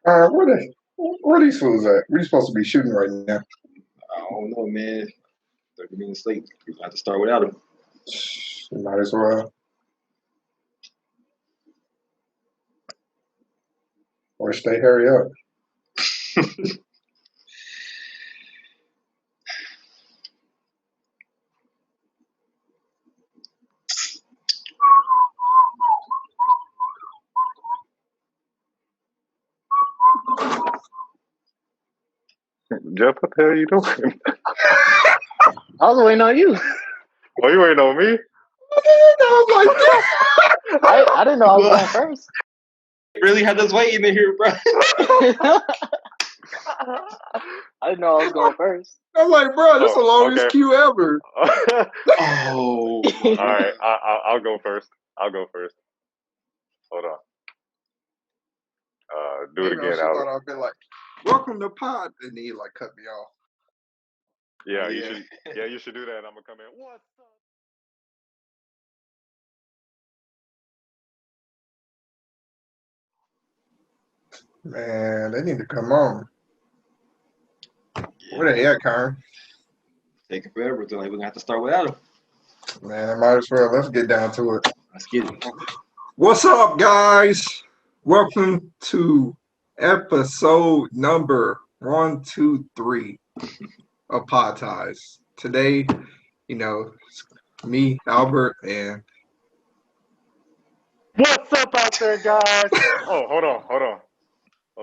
Where these fools at? We supposed to be shooting right now. I don't know, man. 30 minutes late. We have to start without him. Might as well. Wish they hurry up. Jeff, what the hell are you doing? I was waiting on you. Oh, you waiting on me? I didn't know I was going first. Really had us waiting in here, bro. I didn't know I was going first. I'm like, bro, this is the longest okay. queue ever. Oh. All right, I'll go first. Hold on. Do it again, She Albert. thought I'd be like, welcome to pod. And he like cut me off. Yeah, you should. Yeah, you should do that. I'm gonna come in. What's up? Man, they need to come on. Where they at, Karen? Taking forever. So like we're gonna have to start without him. Man, might as well. Let's get down to it. Let's get it. What's up, guys? Welcome to episode number 123 of Pod Ties. Today, it's me, Albert, and What's up out there, guys? Oh, hold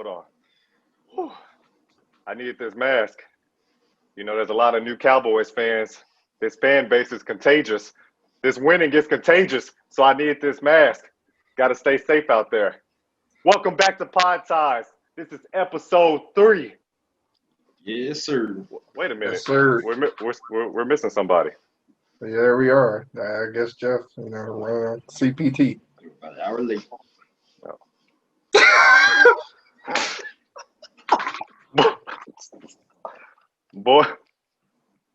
on. Whew. I need this mask. There's a lot of new Cowboys fans. This fan base is contagious. This winning gets contagious, so I need this mask. Got to stay safe out there. Welcome back to Pod Ties. This is episode 3. Yes, sir. Wait a minute. Yes, sir. We're missing somebody. There we are. I guess Jeff, CPT. About an hour late. Boy,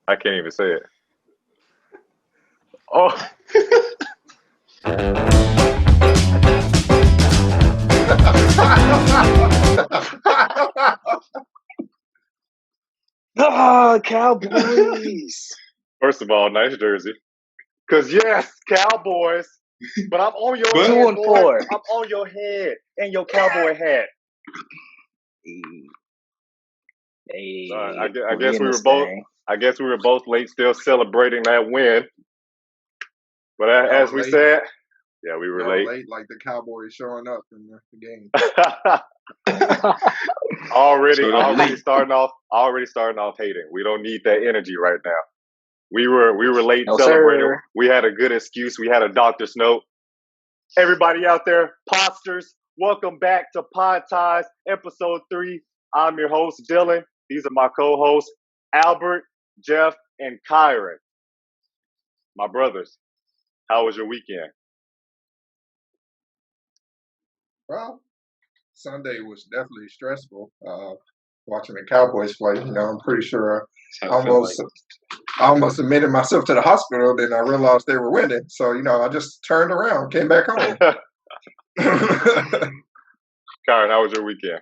I can't even say it. Oh. Cowboys. First of all, nice jersey. Because, yes, Cowboys. But I'm on your head. 2 and 4. I'm on your head and your cowboy hat. Hey, I guess we were both. I guess we were both late, still celebrating that win. But as we said, yeah, we were late. Like the Cowboys showing up in the game. already starting off hating. We don't need that energy right now. We were late celebrating. Sir. We had a good excuse. We had a doctor's note. Everybody out there, Podsters, welcome back to Pod Ties, episode 3. I'm your host, Dylan. These are my co-hosts, Albert, Jeff, and Kyron. My brothers, how was your weekend? Well, Sunday was definitely stressful. Watching the Cowboys play, I'm pretty sure I almost admitted myself to the hospital. Then I realized they were winning, so I just turned around, came back home. Kyron, how was your weekend?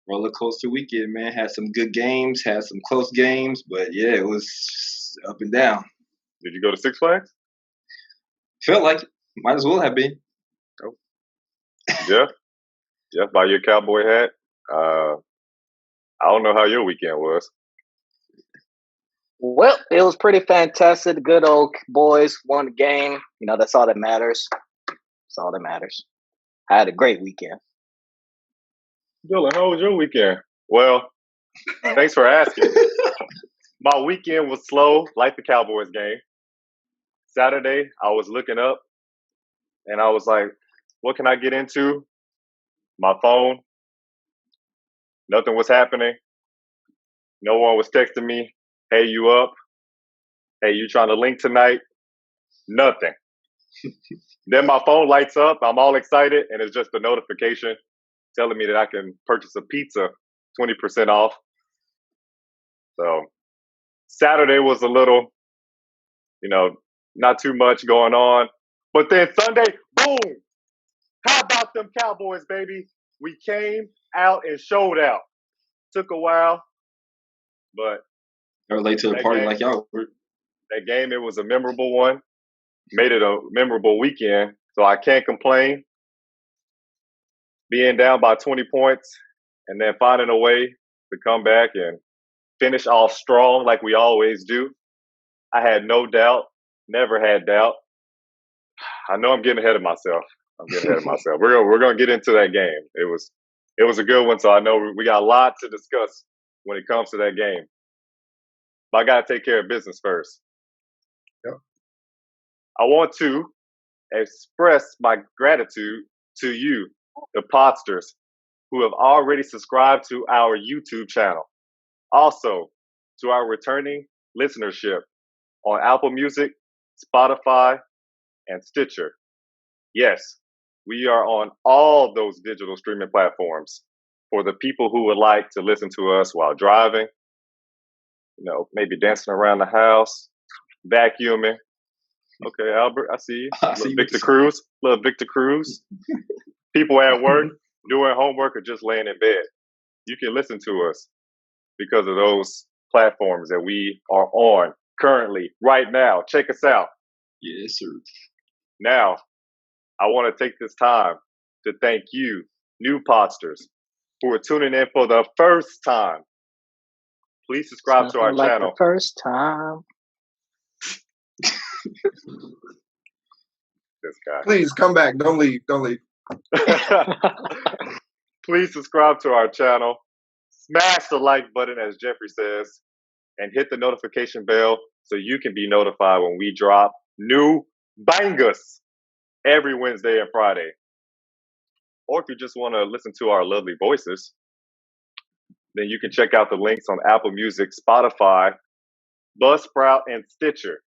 Roller coaster weekend, man. Had some good games, had some close games, but yeah, it was up and down. Did you go to Six Flags? Felt like it. Might as well have been. Oh. Jeff, buy your cowboy hat. I don't know how your weekend was. Well, it was pretty fantastic. The good old boys won the game. That's all that matters. That's all that matters. I had a great weekend. Dylan, how was your weekend? Well, thanks for asking. My weekend was slow, like the Cowboys game. Saturday, I was looking up, and I was like, what can I get into? My phone. Nothing was happening. No one was texting me, hey, you up? Hey, you trying to link tonight? Nothing. Then my phone lights up. I'm all excited, and it's just a notification telling me that I can purchase a pizza 20% off. So Saturday was a little, not too much going on. But then Sunday, boom! How about them Cowboys, baby? We came out and showed out. Took a while, but Or late to the party game, like y'all were. that game, it was a memorable one. Made it a memorable weekend, so I can't complain. Being down by 20 points and then finding a way to come back and finish off strong like we always do. I had no doubt, never had doubt. I know I'm getting ahead of myself. We're gonna get into that game. It was a good one, so I know we got a lot to discuss when it comes to that game. But I gotta take care of business first. Yep. I want to express my gratitude to you, the Podsters, who have already subscribed to our YouTube channel. Also, to our returning listenership on Apple Music, Spotify, and Stitcher. Yes, we are on all those digital streaming platforms for the people who would like to listen to us while driving, maybe dancing around the house, vacuuming. Okay, Albert, I see you. Little Victor Cruz. People at work, doing homework, or just laying in bed. You can listen to us because of those platforms that we are on currently, right now. Check us out. Yes, sir. Now, I want to take this time to thank you, new Podsters, who are tuning in for the first time. Please subscribe to our channel. The first time. This guy. Please come back. Don't leave. Please subscribe to our channel. Smash the like button, as Jeffrey says, and hit the notification bell so you can be notified when we drop new bangers every Wednesday and Friday. Or if you just want to listen to our lovely voices, then you can check out the links on Apple Music, Spotify, Buzzsprout, and Stitcher.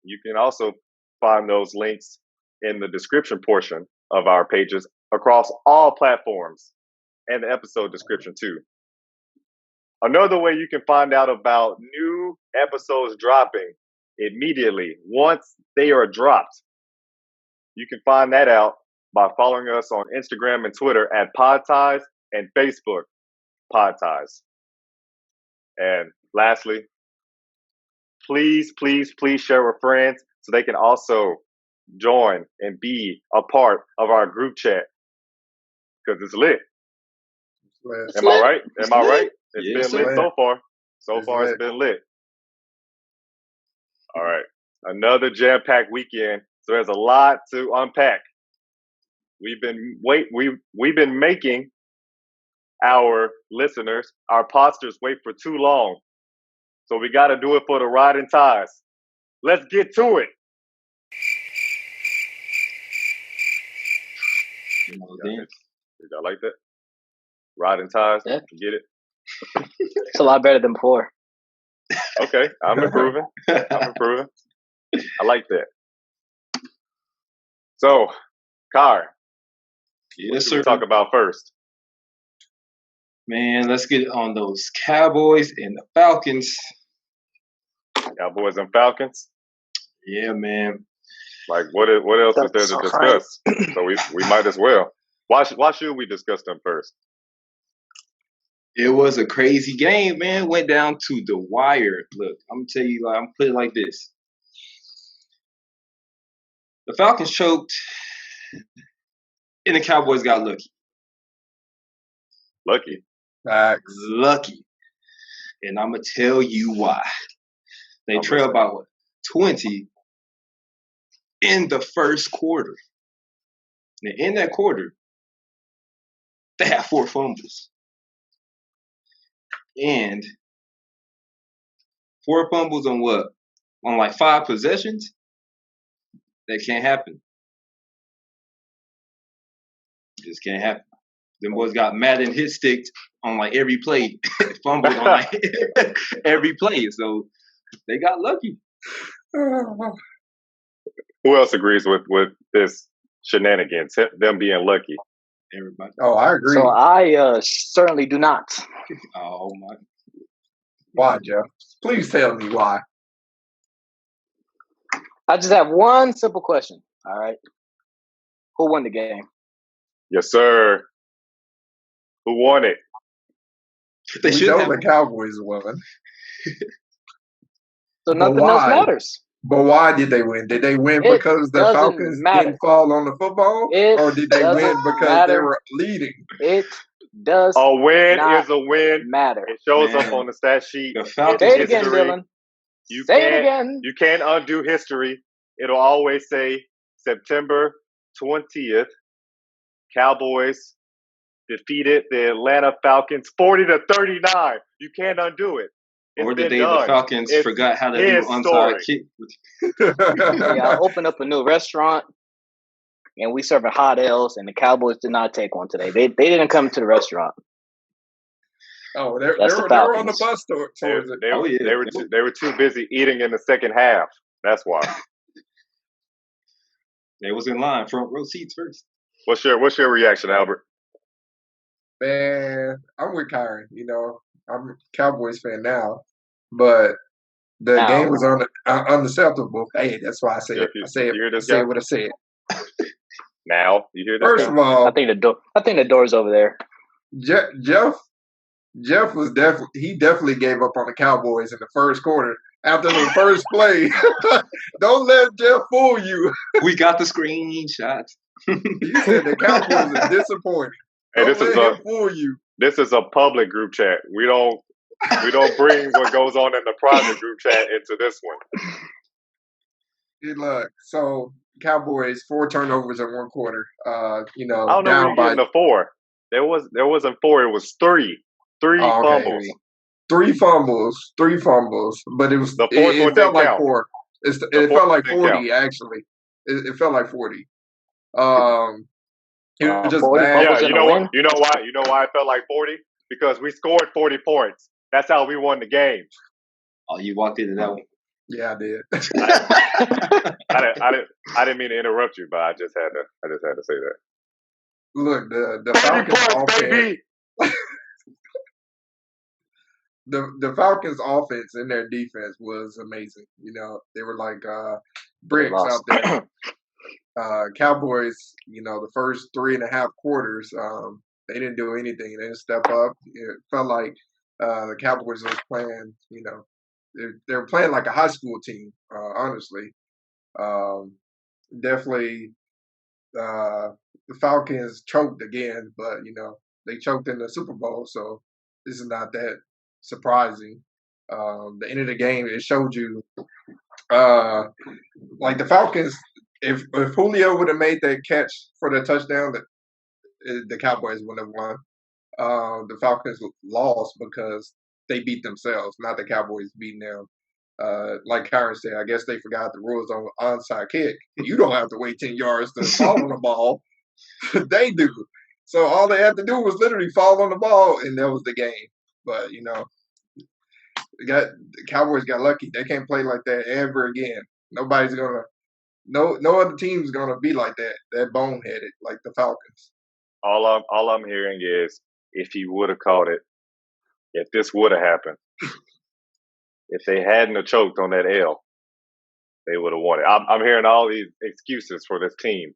You can also find those links in the description portion of our pages across all platforms and the episode description too. Another way you can find out about new episodes dropping immediately once they are dropped, you can find that out by following us on Instagram and Twitter at Podties and Facebook Podties. And lastly, please share with friends so they can also join and be a part of our group chat because it's lit. Am I right? It's been lit so far. It's been lit. All right. Another jam-packed weekend. So there's a lot to unpack. We've been making our listeners, our podsters, wait for too long. So we got to do it for the riding ties. Let's get to it. Y'all like that? Riding ties. Yeah. Get it? It's a lot better than before. Okay, I'm improving. I like that. So, Car, Yes, sir. sir. Talk about first. Man, let's get on those Cowboys and the Falcons. Cowboys and Falcons. Yeah, man. Like, what else is there to discuss? So we might as well. Why should we discuss them first? It was a crazy game, man. Went down to the wire. Look, I'm gonna tell you, I'm put it like this: the Falcons choked, and the Cowboys got lucky. Lucky, and I'm gonna tell you why. They trailed by 20 in the first quarter. Now, in that quarter, they had 4 fumbles. And 4 fumbles on what? On like 5 possessions? That can't happen. Just can't happen. Them boys got mad and hit sticked on like every play. Fumbled on like every play. So they got lucky. Who else agrees with this shenanigans? Them being lucky. Everybody. Oh, I agree. So I certainly do not. Oh my. Why, Jeff? Please tell me why. I just have one simple question. All right. Who won the game? Yes, sir. Who won it? They We should know have. the Cowboys won. So But nothing else why? matters. But why did they win? Did they win It because the doesn't Falcons matter. didn't fall on the football? It Or did they doesn't win because they matter. were leading? It does A win not is a win. matter. It shows up Man, on the stat sheet. the It's Falcons. Say it again, history. Dylan. You Say it can't again. you can't undo history. It'll always say September 20th, Cowboys defeated the Atlanta Falcons 40-39. You can't undo it. It's Or the been day done. the Falcons It's forgot how to do his onside story. kick. Yeah, I opened up a new restaurant, and we serving hot L's, and the Cowboys did not take one today. They didn't come to the restaurant. Oh, they That's the were on the Falcons. bus towards it. Oh, yeah. They were too busy eating in the second half. That's why. They was in line, front row seats first. What's your reaction, Albert? Man, I'm with Kyron. You know, I'm a Cowboys fan now, but the Now. game was unacceptable. Hey, that's why I say it. You I say hear it. I this say guy? what I said. Now you hear this? First guy? of all, I think the door's over there. Jeff was definitely gave up on the Cowboys in the first quarter after the first play. Don't let Jeff fool you. We got the screenshots. He said the Cowboys are disappointing. Hey, Don't let him fool you. This is a public group chat. We don't bring what goes on in the private group chat into this one. Good luck. So Cowboys 4 turnovers in one quarter. You know, I don't know where down you're by getting the 4. There wasn't 4. It was 3. 3 Oh, okay. fumbles. 3 fumbles, but it was The fourth one it felt didn't like count. 4. It fourth felt like didn't 40 count. actually. It felt like 40. It was just 40 bad. fumbles Yeah, in a win. You know why? You know why it felt like 40? Because we scored 40 points. That's how we won the game. Oh, you walked into that one. Yeah, I did. I didn't mean to interrupt you, but I just had to say that. Look, the 40 Falcons points, offense. baby. The Falcons offense and their defense was amazing. You know, they were like bricks out there. Cowboys, you know, the first 3.5 quarters, they didn't do anything. They didn't step up. It felt like the Cowboys was playing, you know, they were playing like a high school team, honestly. Definitely, the Falcons choked again, but, you know, they choked in the Super Bowl, so this is not that surprising. The end of the game, it showed you, like the Falcons, if Julio would have made that catch for the touchdown, the Cowboys wouldn't have won. The Falcons lost because they beat themselves, not the Cowboys beating them. Like Kyron said, I guess they forgot the rules on onside kick. You don't have to wait 10 yards to fall on the ball. They do. So all they had to do was literally fall on the ball, and that was the game. But, you know, the Cowboys got lucky. They can't play like that ever again. Nobody's gonna. No other team's gonna be like that boneheaded like the Falcons. All I'm hearing is if he would have caught it, if this would have happened, if they hadn't have choked on that L, they would have won it. I'm hearing all these excuses for this team.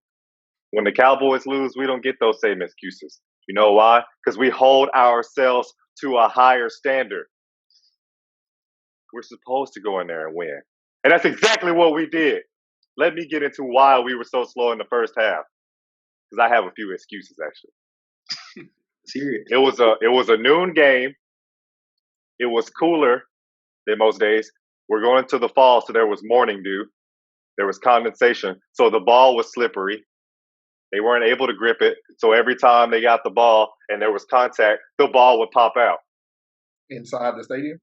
When the Cowboys lose, we don't get those same excuses. You know why? Because we hold ourselves to a higher standard. We're supposed to go in there and win. And that's exactly what we did. Let me get into why we were so slow in the first half. Because I have a few excuses, actually. Serious. It was a noon game. It was cooler than most days. We're going to the fall, so there was morning dew. There was condensation, so the ball was slippery. They weren't able to grip it, so every time they got the ball and there was contact, the ball would pop out. Inside the stadium?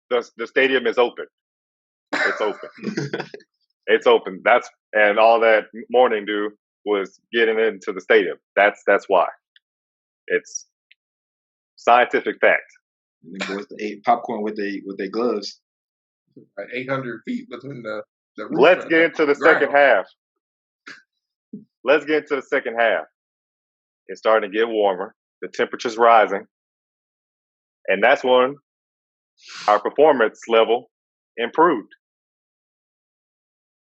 The stadium is open. It's open. It's open. And all that morning dew was getting into the stadium. That's why. It's scientific fact. And the boys ate popcorn with their gloves. Like 800 feet between the roof. Let's get into the ground. second half. Let's get into the second half. It's starting to get warmer. The temperature's rising. And that's when our performance level improved.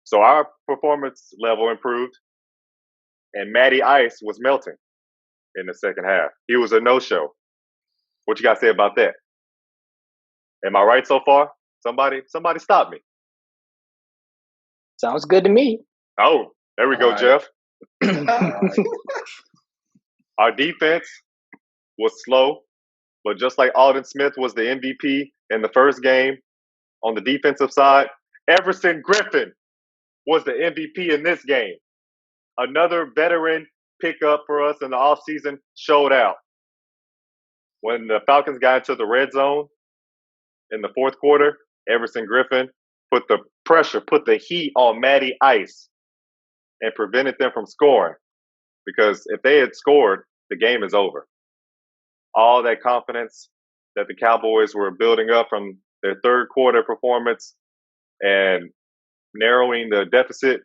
So our performance level improved, and Matty Ice was melting. in the second half. He was a no-show. What you got to say about that? Am I right so far? Somebody stop me. Sounds good to me. Oh, there we go, All right. Jeff. All right. Our defense was slow, but just like Alden Smith was the MVP in the first game on the defensive side, Everson Griffin was the MVP in this game. Another veteran pickup for us in the offseason showed out. When the Falcons got into the red zone in the fourth quarter, Everson Griffin put the pressure, put the heat on Matty Ice and prevented them from scoring. Because if they had scored, the game is over. All that confidence that the Cowboys were building up from their third quarter performance and narrowing the deficit,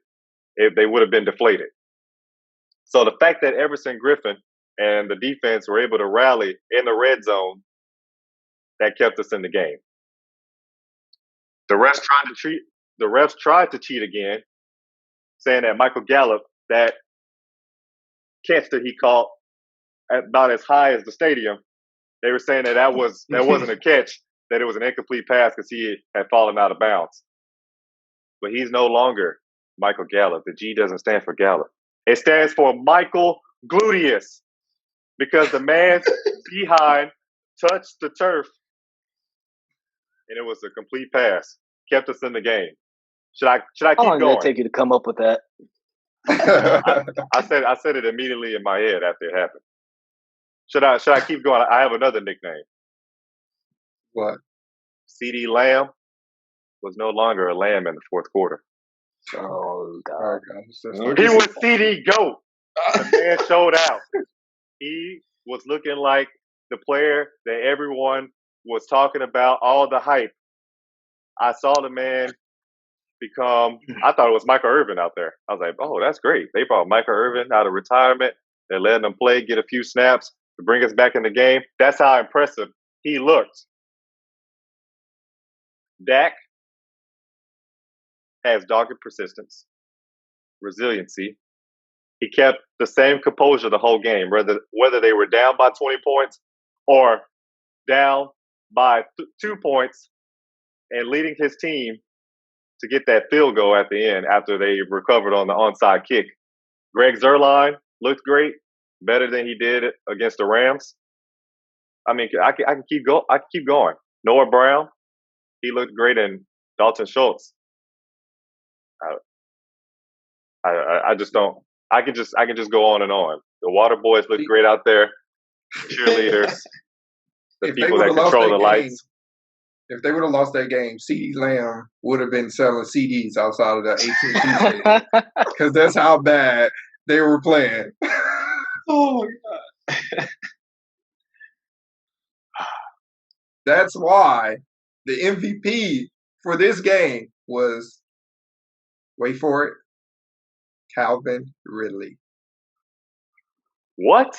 they would have been deflated. So the fact that Everson Griffin and the defense were able to rally in the red zone, that kept us in the game. The refs tried to cheat again, saying that Michael Gallup, that catch that he caught about as high as the stadium, they were saying that wasn't a catch, that it was an incomplete pass because he had fallen out of bounds. But he's no longer Michael Gallup. The G doesn't stand for Gallup. It stands for Michael Gluteus, because the man's behind touched the turf, and it was a complete pass. Kept us in the game. Should I keep How long going? did it take you to come up with that? I said it immediately in my head after it happened. Should I keep going? I have another nickname. What? CD Lamb was no longer a lamb in the fourth quarter. Oh, God. Oh, gosh. He was CD GOAT. The man showed out. He was looking like the player that everyone was talking about, all the hype. I saw the man become, I thought it was Michael Irvin out there. I was like, oh, that's great. They brought Michael Irvin out of retirement. They're letting him play, get a few snaps to bring us back in the game. That's how impressive he looked. Dak has dogged persistence, resiliency. He kept the same composure the whole game, whether they were down by 20 points or down by 2 points, and leading his team to get that field goal at the end after they recovered on the onside kick. Greg Zuerlein looked great, better than he did against the Rams. I mean, I can keep going. Noah Brown, he looked great, and Dalton Schultz. I just don't. I can just go on and on. The Water Boys look great out there. Cheerleaders, the people that control the lights. If they would have lost that game, CeeDee Lamb would have been selling CDs outside of the AT&T because that's how bad they were playing. Oh my God. That's why the MVP for this game was, wait for it, Calvin Ridley. What?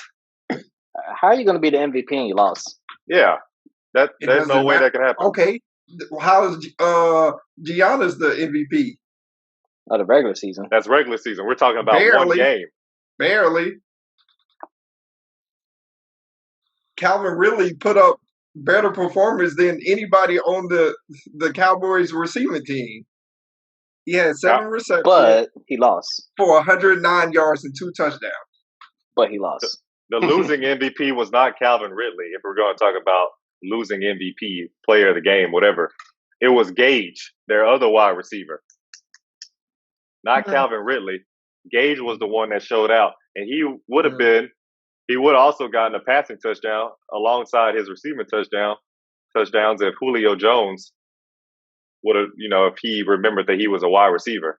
How are you going to be the MVP and you lost? Yeah. There's no way that could happen. Okay. How is Giannis the MVP? Of the regular season. That's regular season. We're talking about one game. Barely. Calvin Ridley put up better performance than anybody on the Cowboys receiving team. He had 7 receptions. But he lost. For 109 yards and 2 touchdowns. But he lost. The losing MVP was not Calvin Ridley, if we're going to talk about losing MVP, player of the game, whatever. It was Gage, their other wide receiver. Not Calvin Ridley. Gage was the one that showed out. And he would have also gotten a passing touchdown alongside his receiving touchdowns if Julio Jones would have, if he remembered that he was a wide receiver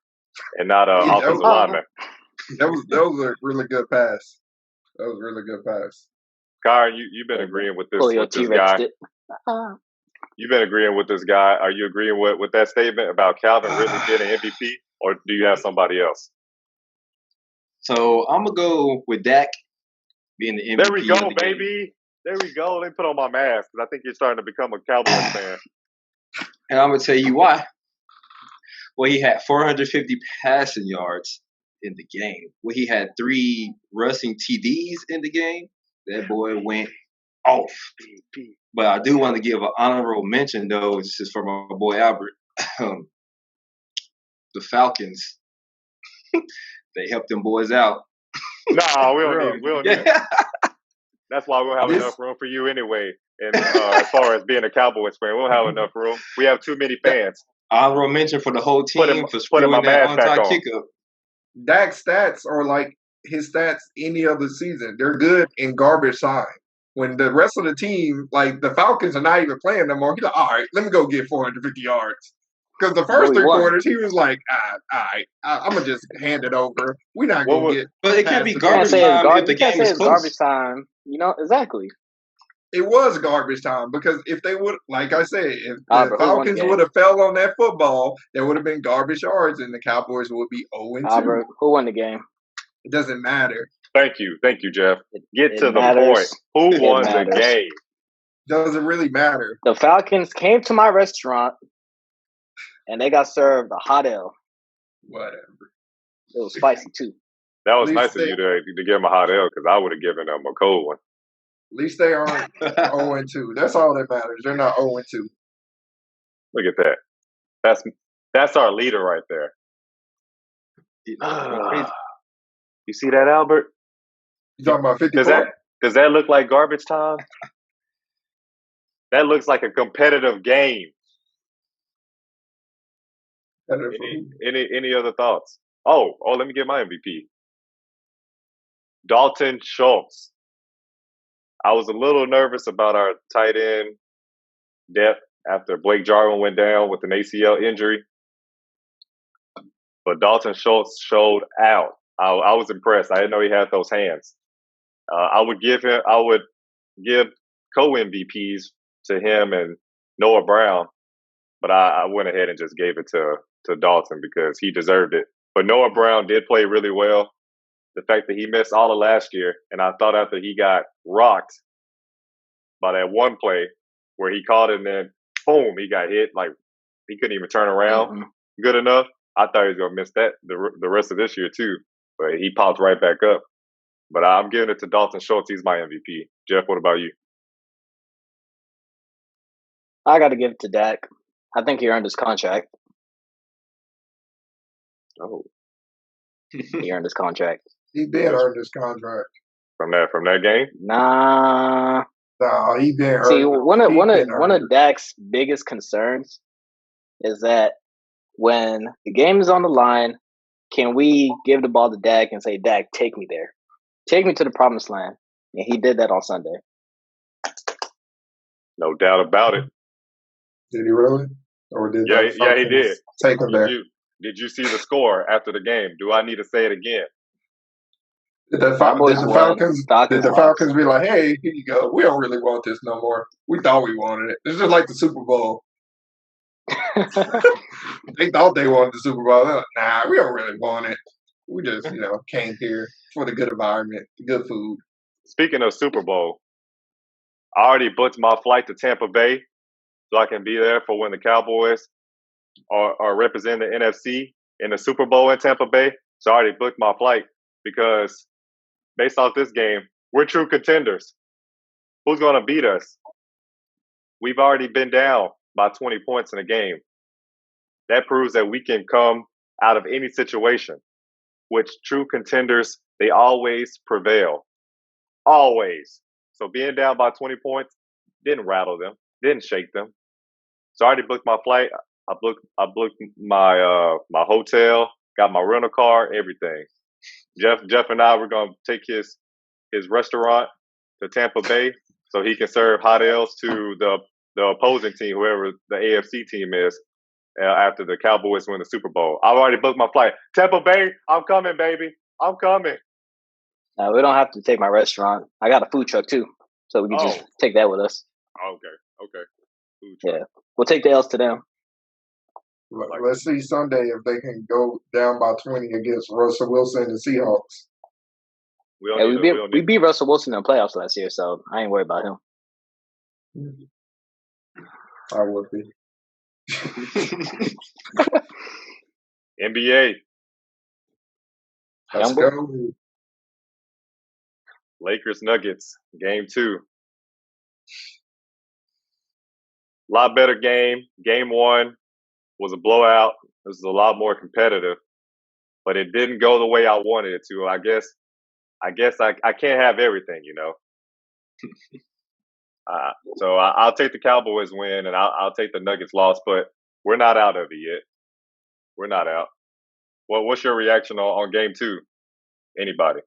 and not an offensive lineman. That was a really good pass. That was a really good pass. Kyron, you've been agreeing with this guy. You've been agreeing with this guy. Are you agreeing with that statement about Calvin Ridley being an MVP, or do you have somebody else? So I'm gonna go with Dak being the MVP. There we go, baby. There we go. Let me put on my mask because I think you're starting to become a Cowboys fan. And I'm gonna tell you why. Well, he had 450 passing yards in the game. Well, he had 3 rushing TDs in the game. That boy went off. But I do want to give an honorable mention, though. This is for my boy Albert. The Falcons. They helped them boys out. No, we don't need it. That's why we'll have enough room for you anyway. And as far as being a Cowboys fan, we'll have enough room. We have too many fans. Honorable mention for the whole team for screwing that onside kick up. Dak's stats are like his stats any other season. They're good in garbage time. When the rest of the team, like the Falcons, are not even playing no more, he's like, all right, let me go get 450 yards. Because the first 3 quarters, he was like, all right, I'm going to just hand it over. We're not going to get. But it can't be garbage time if the game is close. Garbage time. Exactly. It was garbage time because if they would, like I said, if the Falcons would have fell on that football, there would have been garbage yards and the Cowboys would be 0-2. Albert, who won the game? It doesn't matter. Thank you, Jeff. Get to the point. Who won the game? Doesn't really matter. The Falcons came to my restaurant and they got served a hot L. Whatever. It was spicy too. That was nice of you to give them a hot L because I would have given them a cold one. At least they aren't 0-2. That's all that matters. They're not 0-2. Look at that. That's our leader right there. You see that, Albert? You talking about 54? Does that look like garbage time? That looks like a competitive game. Any other thoughts? Oh, let me get my MVP. Dalton Schultz. I was a little nervous about our tight end depth after Blake Jarwin went down with an ACL injury. But Dalton Schultz showed out. I was impressed. I didn't know he had those hands. I would give co-MVPs to him and Noah Brown, but I went ahead and just gave it to Dalton because he deserved it. But Noah Brown did play really well. The fact that he missed all of last year, and I thought after he got rocked by that one play where he caught it and then boom, he got hit, like he couldn't even turn around good enough. I thought he was gonna miss that the rest of this year too, but he popped right back up. But I'm giving it to Dalton Schultz. He's my MVP. Jeff, what about you? I got to give it to Dak. I think he earned his contract. Oh, he earned his contract. He did earn his contract from that game. Nah, he didn't. See, one of Dak's biggest concerns is that when the game is on the line, can we give the ball to Dak and say, Dak, take me there, take me to the promised land? And he did that on Sunday. No doubt about it. Did he really? Or did he did. Take him there. Did you see the score after the game? Do I need to say it again? Did the Falcons be like, hey, here you go. We don't really want this no more. We thought we wanted it. It's just like the Super Bowl. They thought they wanted the Super Bowl. They're like, nah, we don't really want it. We just, came here for the good environment, the good food. Speaking of Super Bowl, I already booked my flight to Tampa Bay so I can be there for when the Cowboys are representing the NFC in the Super Bowl in Tampa Bay. So I already booked my flight because based off this game, we're true contenders. Who's going to beat us? We've already been down by 20 points in a game. That proves that we can come out of any situation, which true contenders, they always prevail. Always. So being down by 20 points didn't rattle them, didn't shake them. So I already booked my flight. I booked my my hotel, got my rental car, everything. Jeff and I were gonna take his restaurant to Tampa Bay so he can serve hot L's to the opposing team, whoever the AFC team is, after the Cowboys win the Super Bowl. I've already booked my flight. Tampa Bay, I'm coming, baby. I'm coming. We don't have to take my restaurant. I got a food truck too, so we can just take that with us. Okay. Food truck. Yeah, we'll take the L's to them. Let's see Sunday if they can go down by 20 against Russell Wilson and the Seahawks. We beat Russell Wilson in the playoffs last year, so I ain't worried about him. I would be. NBA. Let's go. Lakers Nuggets, game 2. A lot better game. Game 1 was a blowout. This is a lot more competitive, but it didn't go the way I wanted it to. I guess I can't have everything, you know. So I'll take the Cowboys win, and I'll take the Nuggets loss, but we're not out of it yet. We're not out. Well, what's your reaction on game 2? Anybody?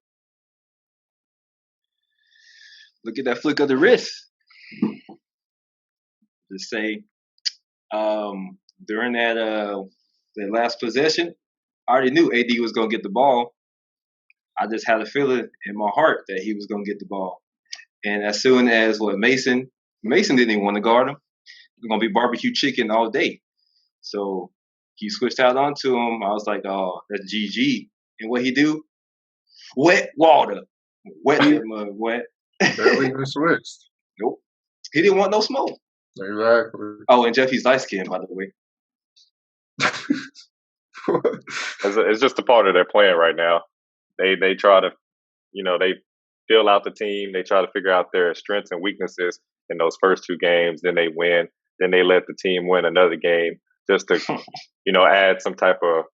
Look at that flick of the wrist. Just say, during that last possession, I already knew AD was gonna get the ball. I just had a feeling in my heart that he was gonna get the ball. And as soon as Mason didn't even want to guard him. It's gonna be barbecue chicken all day. So he switched out onto him. I was like, oh, that's GG. And what he do? Wet water. Wet that mud, wet. Barely even switched. Nope. He didn't want no smoke. Exactly. Oh, and Jeffy's light skin, by the way. It's just a part of their plan right now. They try to, they fill out the team. They try to figure out their strengths and weaknesses in those first 2 games. Then they win. Then they let the team win another game just to, add some type of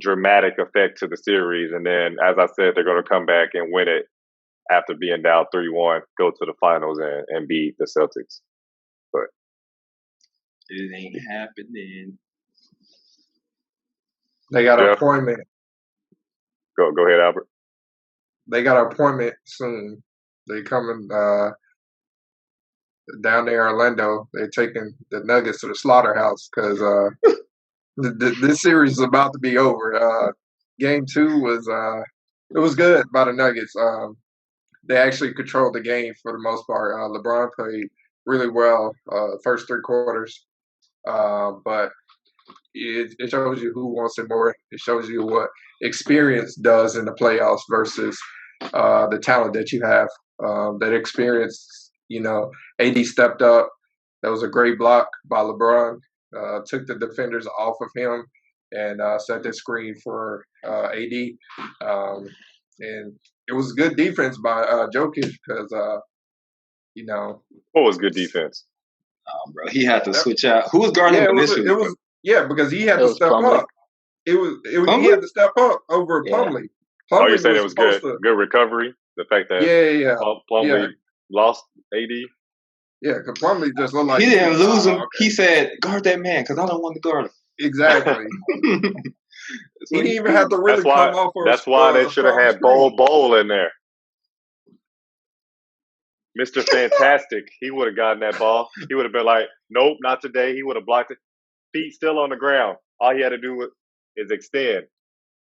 dramatic effect to the series. And then, as I said, they're going to come back and win it after being down 3-1, go to the finals and beat the Celtics. But it ain't happening. They got an appointment. Go ahead, Albert. They got an appointment soon. They coming down there in Orlando. They're taking the Nuggets to the slaughterhouse because this series is about to be over. Game 2 was good by the Nuggets. They actually controlled the game for the most part. LeBron played really well first 3 quarters, but it shows you who wants it more. It shows you what experience does in the playoffs versus the talent that you have. That experience, AD stepped up. That was a great block by LeBron. Took the defenders off of him and set the screen for AD. And it was good defense by Jokic because, What was good defense? Bro, he had to switch out. Who was guarding him initially? Because he had to step up. He had to step up over Plumlee. Oh, you're saying it was good recovery? The fact that Plumlee lost AD? Yeah, because Plumlee just looked like he didn't lose him. Okay. He said, guard that man because I don't want to guard him. Exactly. He didn't even have to really come off. That's why they should have had Bowl in there. Mr. Fantastic, he would have gotten that ball. He would have been like, nope, not today. He would have blocked it. Feet still on the ground. All he had to do is extend.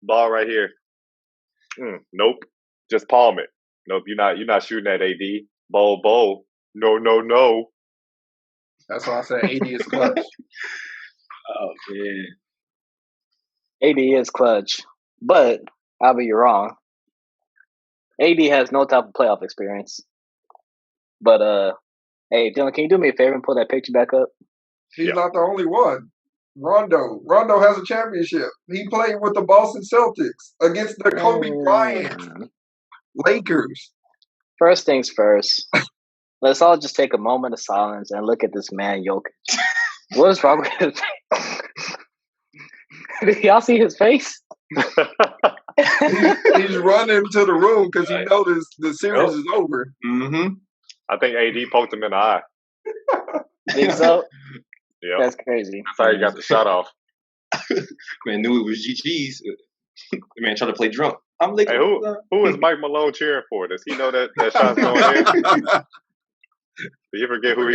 Ball right here. Nope. Just palm it. Nope, you're not shooting at AD. Bowl. No. That's why I said AD is clutch. Oh, man. AD is clutch. But, Albert, you're wrong. AD has no type of playoff experience. But, hey, Dylan, can you do me a favor and pull that picture back up? He's not the only one. Rondo has a championship. He played with the Boston Celtics against the Kobe Bryant Lakers. First things first. Let's all just take a moment of silence and look at this man, Jokic. What is wrong with his face? Did y'all see his face? He's running to the room because he knows the series is over. Mm-hmm. I think AD poked him in the eye. Think so? Yeah. That's crazy. That's how he got the shot off. Man knew it was GG's. The man tried to play drunk. I'm like, hey, who is Mike Malone cheering for? Does he know that shot's going in? Did he forget who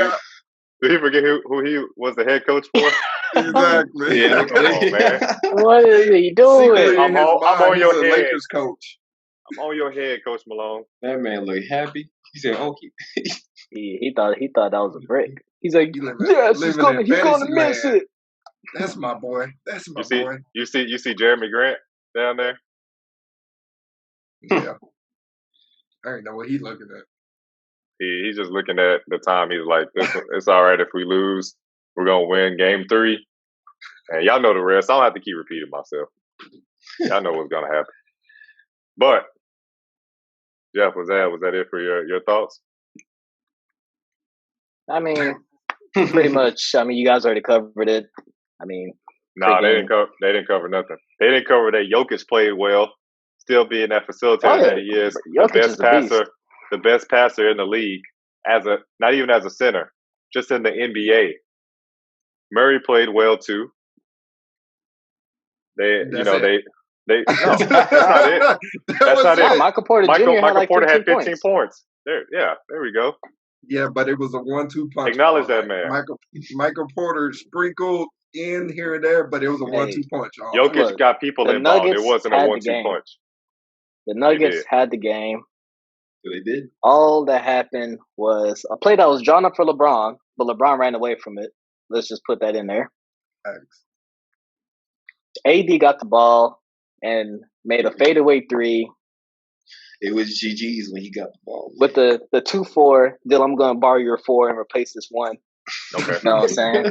he was the head coach for? Exactly. Yeah, come on, man. What is he doing? I'm on your head. Lakers coach. I'm on your head, Coach Malone. That man looked happy. He said, "Oh, he thought that was a brick." He's like, "Yes, he's gonna miss it." That's my boy. Boy. You see Jeremy Grant down there? Yeah. I don't know what he's looking at. He's just looking at the time. He's like, it's all right if we lose. We're going to win game 3. And y'all know the rest. I don't have to keep repeating myself. Y'all know what's going to happen. But Jeff, was that it for your thoughts? I mean, pretty much. I mean, you guys already covered it. I mean, no, they didn't cover nothing. They didn't cover that Jokic played well, still being that facilitator that he is, the best passer in the league not even as a center, just in the NBA. Murray played well too. That's not it. That's not it. Michael Porter Jr. had 15 points. There we go. Yeah, but it was a 1-2 punch. Acknowledge that, man. Michael Porter sprinkled in here and there, but it was a 1-2 punch. Jokic got people involved. It wasn't a 1-2 punch. The Nuggets had the game. They did. All that happened was a play that was drawn up for LeBron, but LeBron ran away from it. Let's just put that in there. Thanks. AD got the ball and made a fadeaway three. It was GG's when he got the ball. With the 2-4, Dylan, I'm going to borrow your 4 and replace this 1. Okay. You know what I'm saying?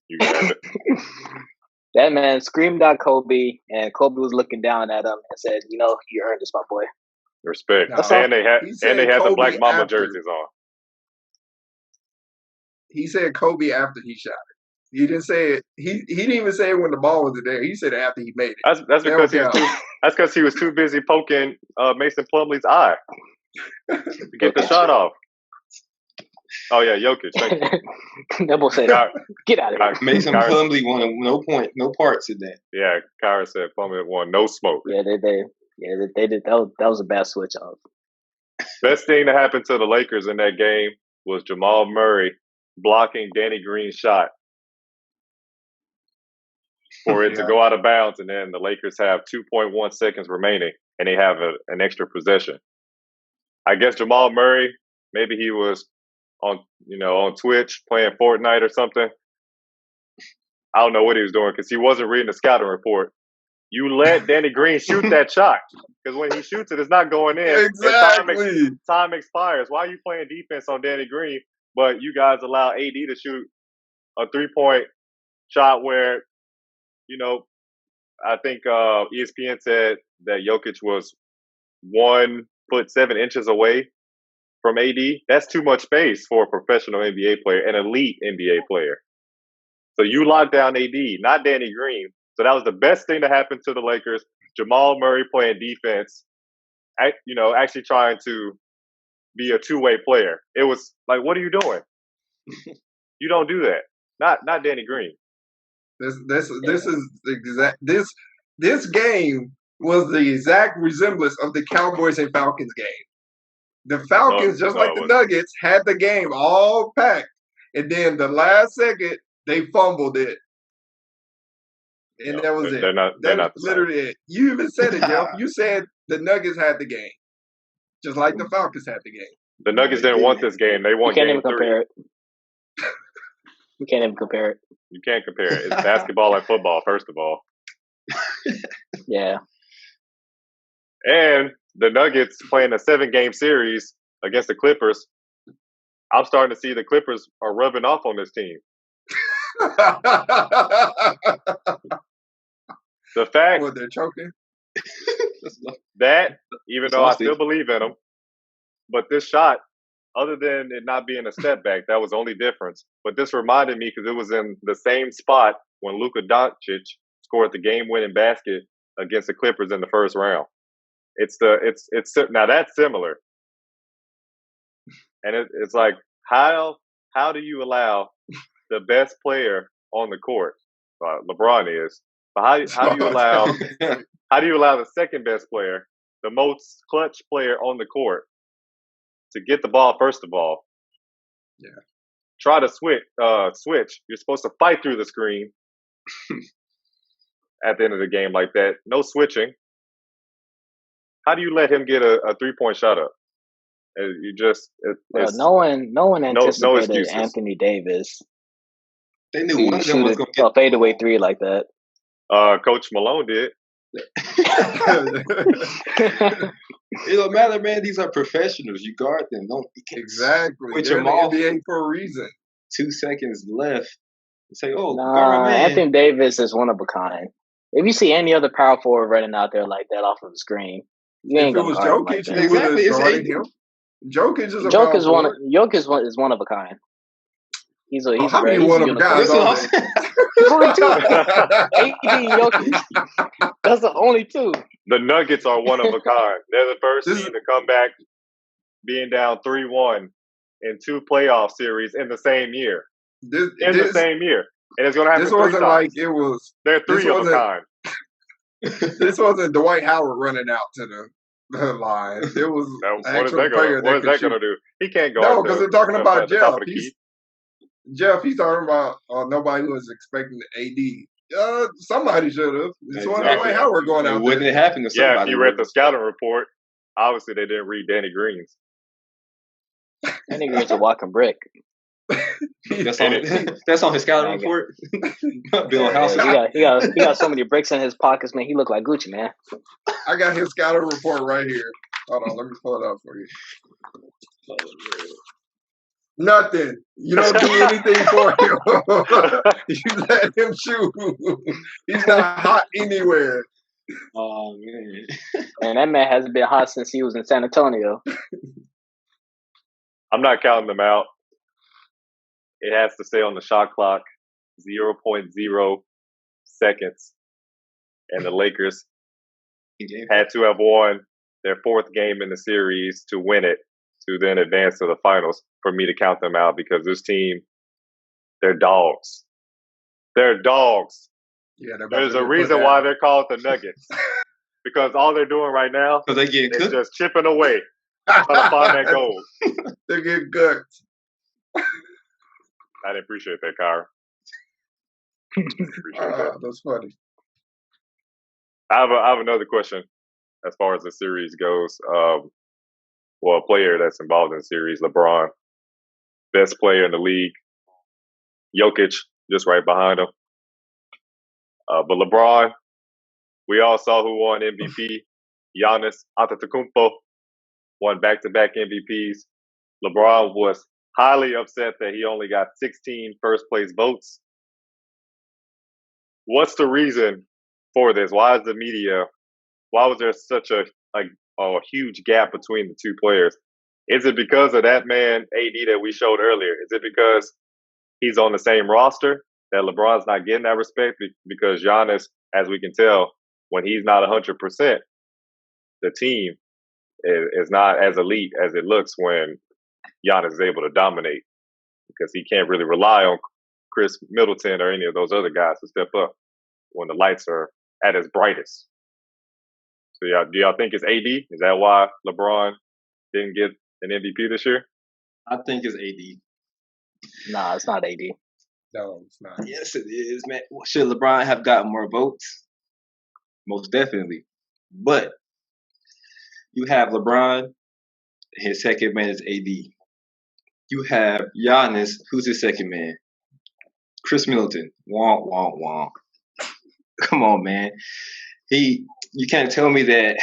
You got it. That man screamed at Kobe, and Kobe was looking down at him and said, you earned this, my boy. Respect. And they had the Black Mamba jerseys on. He said Kobe after he shot it. He didn't say it. He didn't even say it when the ball was there. He said it after he made it. That's because he was too busy poking Mason Plumlee's eye to get the shot off. Oh yeah, Jokic. Thank you. That boy said, "Get out of here." Mason Plumlee wanted no parts in that. Yeah, Kyra said Plumlee won no smoke. Yeah, they did. Yeah, they did. That was a bad switch off. Best thing that happened to the Lakers in that game was Jamal Murray blocking Danny Green's shot for it to go out of bounds, and then the Lakers have 2.1 seconds remaining, and they have an extra possession. I guess Jamal Murray, maybe he was on Twitch playing Fortnite or something. I don't know what he was doing because he wasn't reading the scouting report. You let Danny Green shoot that shot because when he shoots it, it's not going in. Exactly. Time expires. Why are you playing defense on Danny Green, but you guys allow AD to shoot a 3-point shot where, I think ESPN said that Jokic was 1 foot 7 inches away from AD. That's too much space for a professional NBA player, an elite NBA player. So you locked down AD, not Danny Green. So that was the best thing to happen to the Lakers. Jamal Murray playing defense, actually trying to be a two-way player. It was like, what are you doing? You don't do that. Not Danny Green. This is exact. This game was the exact resemblance of the Cowboys and Falcons game. The Falcons, just like the Nuggets, had the game all packed, and then the last second they fumbled it, and that was it. They're not literally it. You even said it, Jeff. You said the Nuggets had the game, just like the Falcons had the game. The Nuggets didn't want this game. They won game 3. You can't even compare it. You can't compare it. It's basketball and football, first of all. Yeah. And the Nuggets playing a 7-game series against the Clippers. I'm starting to see the Clippers are rubbing off on this team. The fact they're choking. That, even though I still believe in them, but this shot, other than it not being a step back, that was the only difference. But this reminded me because it was in the same spot when Luka Doncic scored the game-winning basket against the Clippers in the first round. It's now that's similar, and it's like how do you allow the best player on the court? LeBron is, but how do you allow the second best player, the most clutch player on the court, to get the ball first of all? Yeah. Try to switch. You're supposed to fight through the screen at the end of the game like that. No switching. How do you let him get a 3-point shot up? No one anticipated Anthony Davis. They knew one of them was going to get a fadeaway 3 like that. Coach Malone did. It don't matter, man. These are professionals. You guard them. Exactly. With They're your in the NBA for a reason. 2 seconds left. Say, guard my man. Anthony Davis is one of a kind. If you see any other power forward running out there like that off of the screen, You If ain't it gonna was guard him like Jokic, that. you would have Exactly, it's guarded AD. him. Jokic is a Jokic power is one. forward. Jokic is one of a kind. He's a How many he's one a of them guys unicorn. are That's there? what I'm saying. There's only two. AD and Jokic. That's the only two. The Nuggets are one of a kind. They're the first This team is- to come back being down 3-1 in 2 playoff series in the same year. The same year. And it's going to happen This 3 wasn't times. like it was. They're this 3 of a wasn't- kind. This wasn't Dwight Howard running out to the line. It was an What is actual that player going that could to do? He can't go. No, because they're talking about the top Jeff. of the key. He's talking about nobody was expecting AD. Somebody should have. This wasn't Exactly. Dwight Howard going out Wouldn't there. it happen to Yeah, somebody? if you read the scouting report, obviously they didn't read Danny Green's. That nigga's a walking brick. That's on his scouting report. Build houses. He got so many bricks in his pockets, man. He look like Gucci, man. I got his scouting report right here. Hold on, let me pull it up for you. Nothing. You don't do anything for him. You let him shoot. He's not hot anywhere. Oh man. And that man hasn't been hot since he was in San Antonio. I'm not counting them out. It has to stay on the shot clock, 0.0 seconds. And the Lakers had to have won their 4th game in the series to win it, to then advance to the finals, for me to count them out, because this team, they're dogs. They're dogs. Yeah, There's a reason why they're called the Nuggets. Because all they're doing right now Because they getting is cooked. just chipping away, trying to find that gold. They get cooked. I didn't appreciate that, Kyra. Appreciate that. That's funny. I have another question as far as the series goes. Well, a player that's involved in the series, LeBron, best player in the league. Jokic, just right behind him. But LeBron, we all saw who won MVP. Giannis Antetokounmpo won back-to-back MVPs. LeBron was highly upset that he only got 16 first-place votes. What's the reason for this? Why was there such a huge gap between the two players? Is it because of that man, AD, that we showed earlier? Is it because he's on the same roster that LeBron's not getting that respect? Because Giannis, as we can tell, when he's not 100%, the team is not as elite as it looks when Giannis is able to dominate, because he can't really rely on Chris Middleton or any of those other guys to step up when the lights are at its brightest. So do y'all think it's AD? Is that why LeBron didn't get an MVP this year? I think it's AD. Nah, it's not AD. No, it's not. Yes, it is, man. Should LeBron have gotten more votes? Most definitely. But you have LeBron, his second man is AD. You have Giannis, who's his second man? Chris Middleton. Womp, womp, womp. Come on, man. You can't tell me that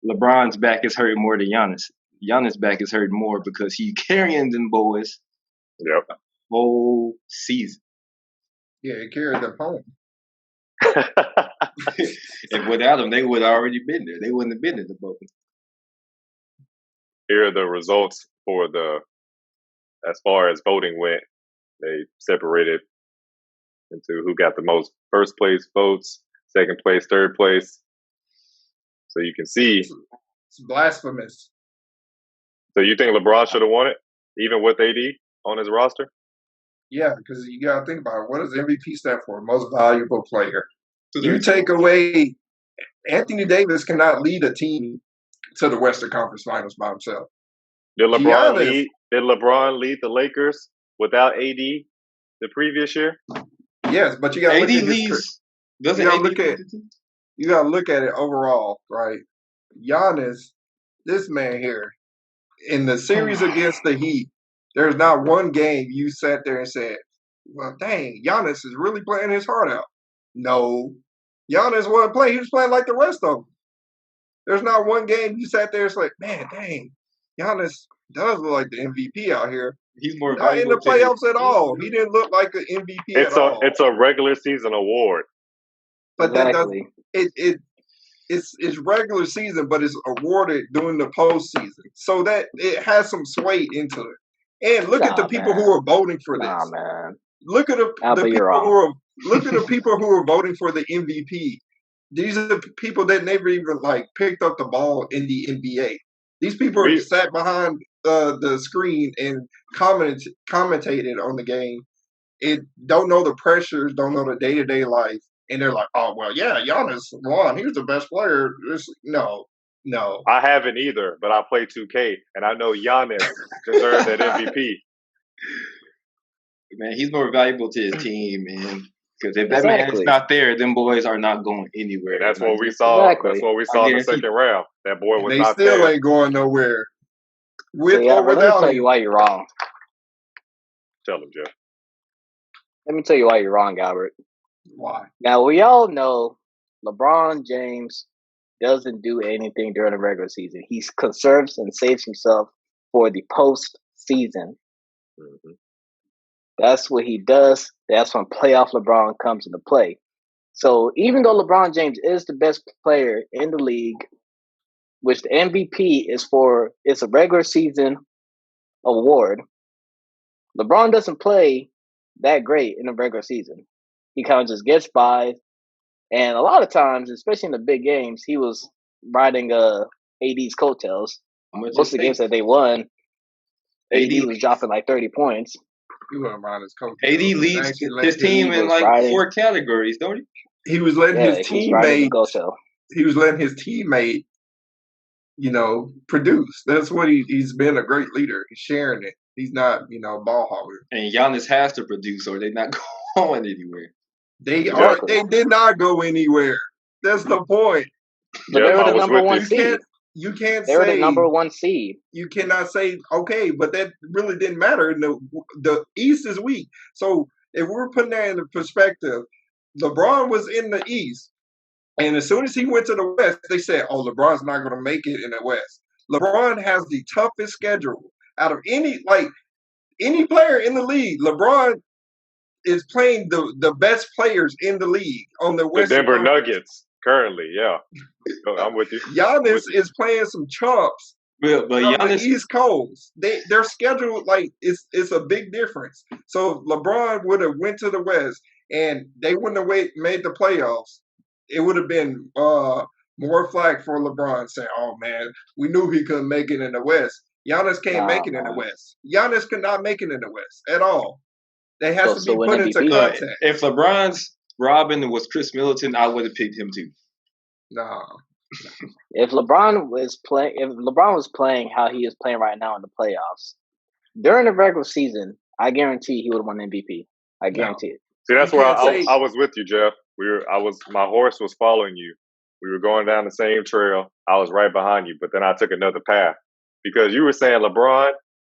LeBron's back is hurting more than Giannis. Giannis' back is hurting more because he carrying them boys whole season. Yeah, he carried them home. And without him, they would have already been there. They wouldn't have been in the boat. Here are the results as far as voting went. They separated into who got the most first place votes, second place, third place. So you can see. It's blasphemous. So you think LeBron should have won it, even with AD on his roster? Yeah, because you got to think about it. What does MVP stand for? Most valuable player. You take away Anthony Davis cannot lead a team to the Western Conference Finals by himself. Did LeBron lead the Lakers without AD the previous year? Yes, but you got to AD look at leads. Doesn't you gotta AD look at- lead the team? You got to look at it overall, right? Giannis, this man here, in the series against the Heat, there's not one game you sat there and said, well, dang, Giannis is really playing his heart out. No. Giannis wasn't playing. He was playing like the rest of them. There's not one game you sat there and said, man, dang, Giannis does look like the MVP out here. He's more Not in the playoffs at all. He didn't look like an MVP at all. It's a regular season award. But that Exactly. doesn't it's regular season, but it's awarded during the postseason, so that it has some sway into it. And look at the people who are voting for this. Nah, man. Look at the people who are look at the people who are voting for the MVP. These are the people that never even like picked up the ball in the NBA. These people are sat behind the screen and commentated on the game. It don't know the pressures, don't know the day-to-day life, and they're like, "Oh well, yeah, Giannis won. He was the best player." No. I haven't either, but I play 2K, and I know Giannis deserves that MVP. Man, he's more valuable to his team, man. Because if that man is not there, them boys are not going anywhere. And that's what we saw. That's what we saw in the second round. That boy was not there. They still ain't going nowhere. With or without let me tell you why you're wrong. Tell him, Jeff. Let me tell you why you're wrong, Albert. Why? Now, we all know LeBron James doesn't do anything during the regular season. He conserves and saves himself for the postseason. Mm-hmm. That's what he does. That's when playoff LeBron comes into play. So even though LeBron James is the best player in the league, which the MVP is for, it's a regular season award, LeBron doesn't play that great in the regular season. He kind of just gets by. And a lot of times, especially in the big games, he was riding AD's coattails. Most of the games that they won, AD was dropping like 30 points. He wasn't riding his coattails. AD leads his team in like 4 categories, don't he? He was letting his teammate. He was letting his teammate, produce. That's what he's been a great leader. He's sharing it. He's not, ball hogger. And Giannis has to produce, or they're not going anywhere. They did not go anywhere. That's the point. But they were the number one seed. You can't they were the number one seed. You cannot say, okay, but that really didn't matter. The East is weak. So if we're putting that in perspective, LeBron was in the East. And as soon as he went to the West, they said, oh, LeBron's not going to make it in the West. LeBron has the toughest schedule out of any player in the league. LeBron is playing the best players in the league on the West. The Denver Nuggets currently, yeah. I'm with you. Giannis is playing some chumps. But Giannis, the East Coast, their schedule it's a big difference. So if LeBron would have went to the West and they wouldn't have made the playoffs, it would have been more flack for LeBron saying, "Oh man, we knew he couldn't make it in the West." Giannis can't make it in the West. Giannis could not make it in the West at all. They have to be put into context. If LeBron's Robin was Chris Middleton, I would have picked him too. No. If LeBron was playing how he is playing right now in the playoffs, during the regular season, I guarantee he would have won MVP. I guarantee it. See, that's where I was with you, Jeff. My horse was following you. We were going down the same trail. I was right behind you, but then I took another path because you were saying LeBron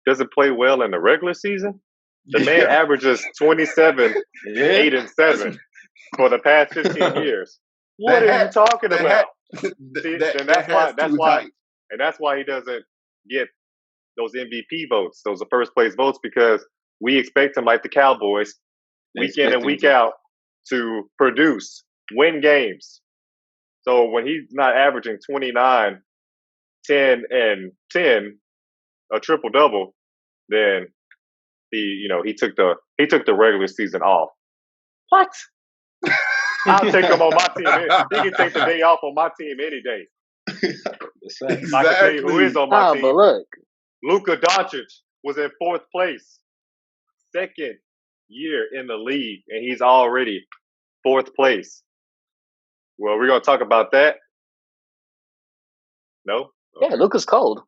doesn't play well in the regular season. The man averages 27, 8, and 7 for the past 15 years. What are you talking about? That's why he doesn't get those MVP votes, those first place votes, because we expect him, like the Cowboys, week in and week out, to produce, win games. So when he's not averaging 29, 10, and 10, a triple double, then he took the regular season off. What? I'll take him on my team. He can take the day off on my team any day. Exactly. I can tell you who is on my team. But look, Luka Doncic was in 4th place, 2nd year in the league, and he's already 4th place. Well, we're gonna talk about that. No. Okay. Yeah, Luka's cold.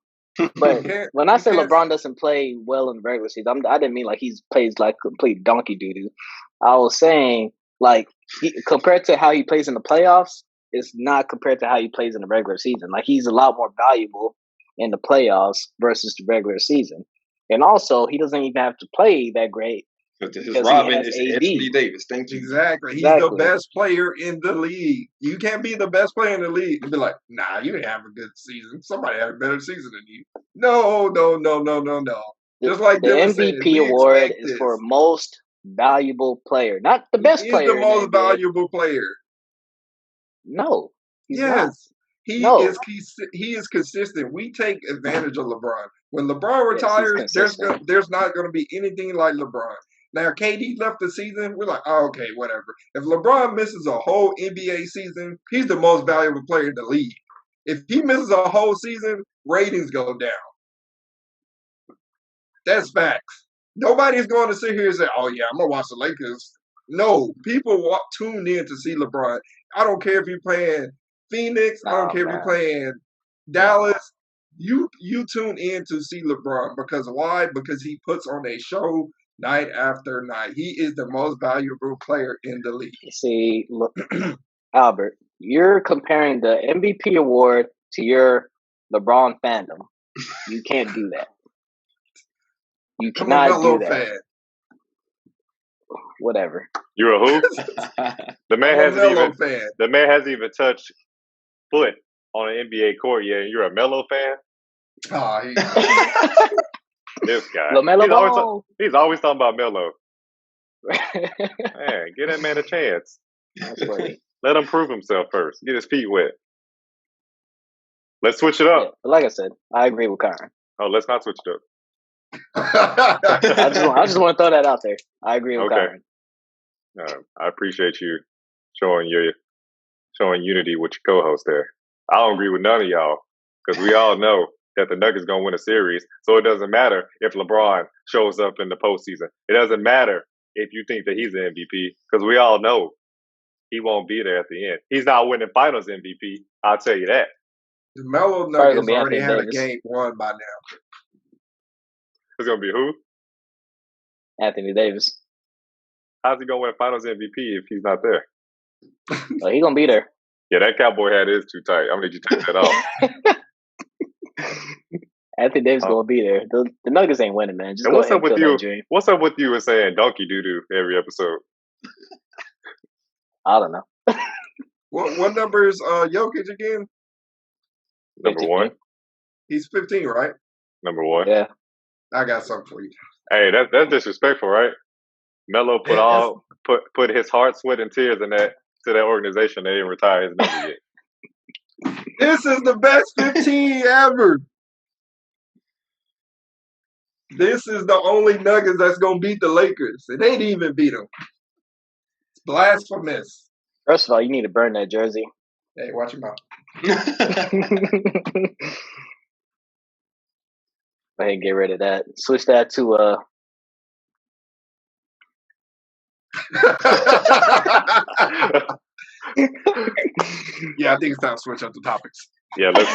But when I say LeBron doesn't play well in the regular season, I didn't mean like he plays like complete donkey doo-doo. I was saying like compared to how he plays in the playoffs, it's not compared to how he plays in the regular season. Like he's a lot more valuable in the playoffs versus the regular season. And also, he doesn't even have to play that great. His Robin is Anthony Davis. Thank you. Exactly. He's the best player in the league. You can't be the best player in the league and be like, nah, you didn't have a good season. Somebody had a better season than you. No. Just like the MVP award is for most valuable player, not the best player. He's the most valuable player. No. He's yes. not. He No. is consistent. We take advantage of LeBron. When LeBron Yes, he's retires, consistent. there's not going to be anything like LeBron. Now, KD left the season. We're like, oh, okay, whatever. If LeBron misses a whole NBA season, he's the most valuable player in the league. If he misses a whole season, ratings go down. That's facts. Nobody's going to sit here and say, oh, yeah, I'm going to watch the Lakers. No, people tune in to see LeBron. I don't care if you're playing Phoenix. I don't care if you're playing Dallas. You tune in to see LeBron because why? Because he puts on a show night after night. He is the most valuable player in the league. See, look, Albert, you're comparing the MVP award to your LeBron fandom. You can't do that. You cannot do that. Fan. Whatever. You're a who? The man hasn't even touched foot on an NBA court yet. And you're a Melo fan? Oh, this guy. He's always talking about Melo. Man, give that man a chance. That's funny. Let him prove himself first. Get his feet wet. Let's switch it up. Yeah, but like I said, I agree with Kyron. Oh, let's not switch it up. I just want to throw that out there. I agree with Kyron. I appreciate you showing unity with your co-host there. I don't agree with none of y'all because we all know that the Nuggets gonna win a series. So it doesn't matter if LeBron shows up in the postseason. It doesn't matter if you think that he's an MVP because we all know he won't be there at the end. He's not winning Finals MVP. I'll tell you that. The Melo Nuggets already had a game won by now. It's gonna be who? Anthony Davis. How's he gonna win Finals MVP if he's not there? Oh, he's gonna be there. Yeah, that cowboy hat is too tight. I'm gonna need you to take that off. Anthony Davis gonna be there. The Nuggets ain't winning, man. Just and go what's ahead up with and you? That dream. What's up with you and saying donkey doo doo every episode? I don't know. What number is Jokic again? Number 1. He's 15, right? Number 1. Yeah. I got something for you. Hey, that's disrespectful, right? Melo put his heart, sweat, and tears in that to that organization. They didn't retire his number yet. This is the best 15 ever. This is the only Nuggets that's gonna beat the Lakers. It ain't even beat them. It's blasphemous. First of all, you need to burn that jersey. Hey, watch your mouth. Go ahead and get rid of that. Switch that to Yeah, I think it's time to switch up the topics. Yeah, let's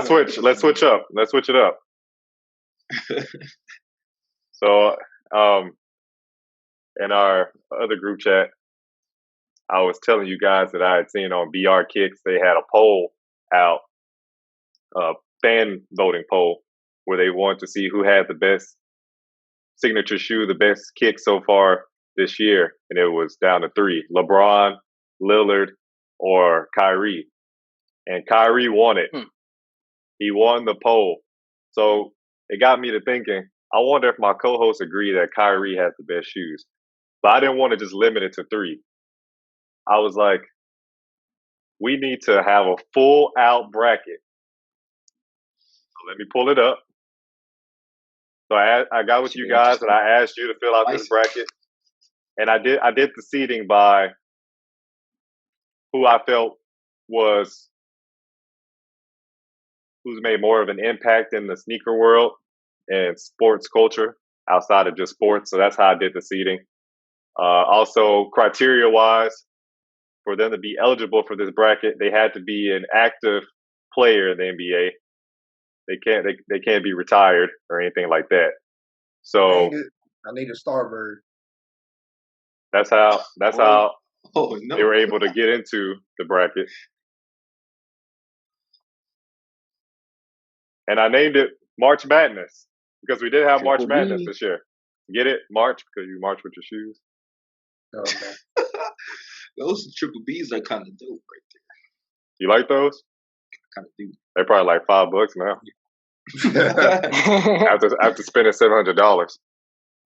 switch. Let's switch up. Let's switch it up. So, in our other group chat, I was telling you guys that I had seen on BR Kicks, they had a poll out, fan voting poll, where they wanted to see who had the best signature shoe, the best kick so far this year. And it was down to 3, LeBron, Lillard, or Kyrie. And Kyrie won it. He won the poll. So it got me to thinking, I wonder if my co-hosts agree that Kyrie has the best shoes. But I didn't want to just limit it to 3. I was like, we need to have a full out bracket. So let me pull it up. So I got with you guys and I asked you to fill out this bracket. And I did the seeding by who I felt was who's made more of an impact in the sneaker world and sports culture outside of just sports. So that's how I did the seeding. Also, criteria-wise, for them to be eligible for this bracket, they had to be an active player in the NBA. They can't be retired or anything like that. So I need a Starbird. That's how they were able to get into the bracket. And I named it March Madness because we did have March Madness this year. Get it? March, because you march with your shoes. Okay. Those triple B's are kind of dope right there. You like those? Kind of do. They're probably like $5 now. after spending $700.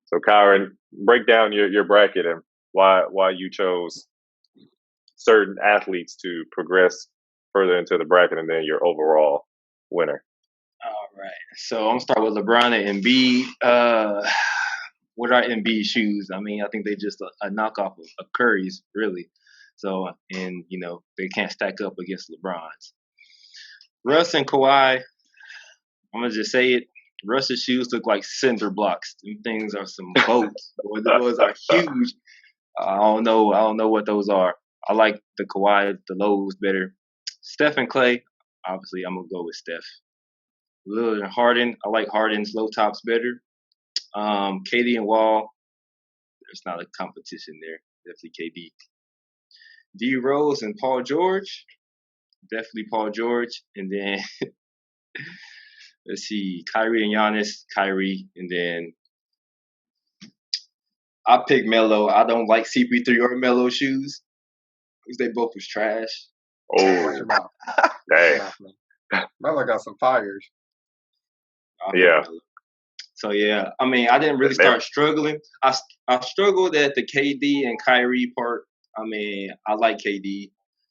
So Kyron, break down your bracket and why you chose certain athletes to progress further into the bracket and then your overall winner. All right. So I'm gonna start with LeBron and Embiid. What are Embiid shoes? I mean, I think they just a knockoff of Curry's, really. So, and they can't stack up against LeBron's. Russ and Kawhi, I'm gonna just say it. Russ's shoes look like cinder blocks. Them things are some boats. Those are huge. I don't know what those are. I like the Kawhi, the lows better. Steph and Clay, obviously, I'm gonna go with Steph. Lillard and Harden, I like Harden's low tops better. KD and Wall, there's not a competition there. Definitely KD. D Rose and Paul George, definitely Paul George. And then let's see, Kyrie and Giannis, Kyrie, and then I pick Melo. I don't like CP3 or Melo shoes because they both was trash. Oh, dang. Melo got some fires. Yeah. So yeah, I mean, I didn't really start struggling. I struggled at the KD and Kyrie part. I mean, I like KD,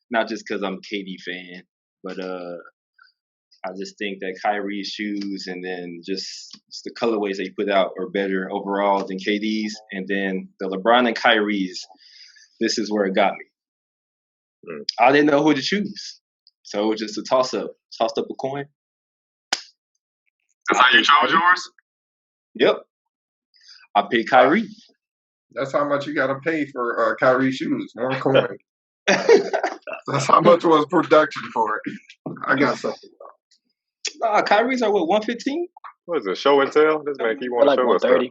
not just because I'm a KD fan, but I just think that Kyrie's shoes and then just the colorways they put out are better overall than KD's. And then the LeBron and Kyrie's, this is where it got me. I didn't know who to choose. So it was just a toss-up. Tossed up a coin. That's how you chose yours? Yep. I picked Kyrie. That's how much you got to pay for Kyrie shoes. One coin. That's how much was production for it. I got something. Kyrie's are what, 115? What is it, show and tell? This man keep wanting to show us stuff.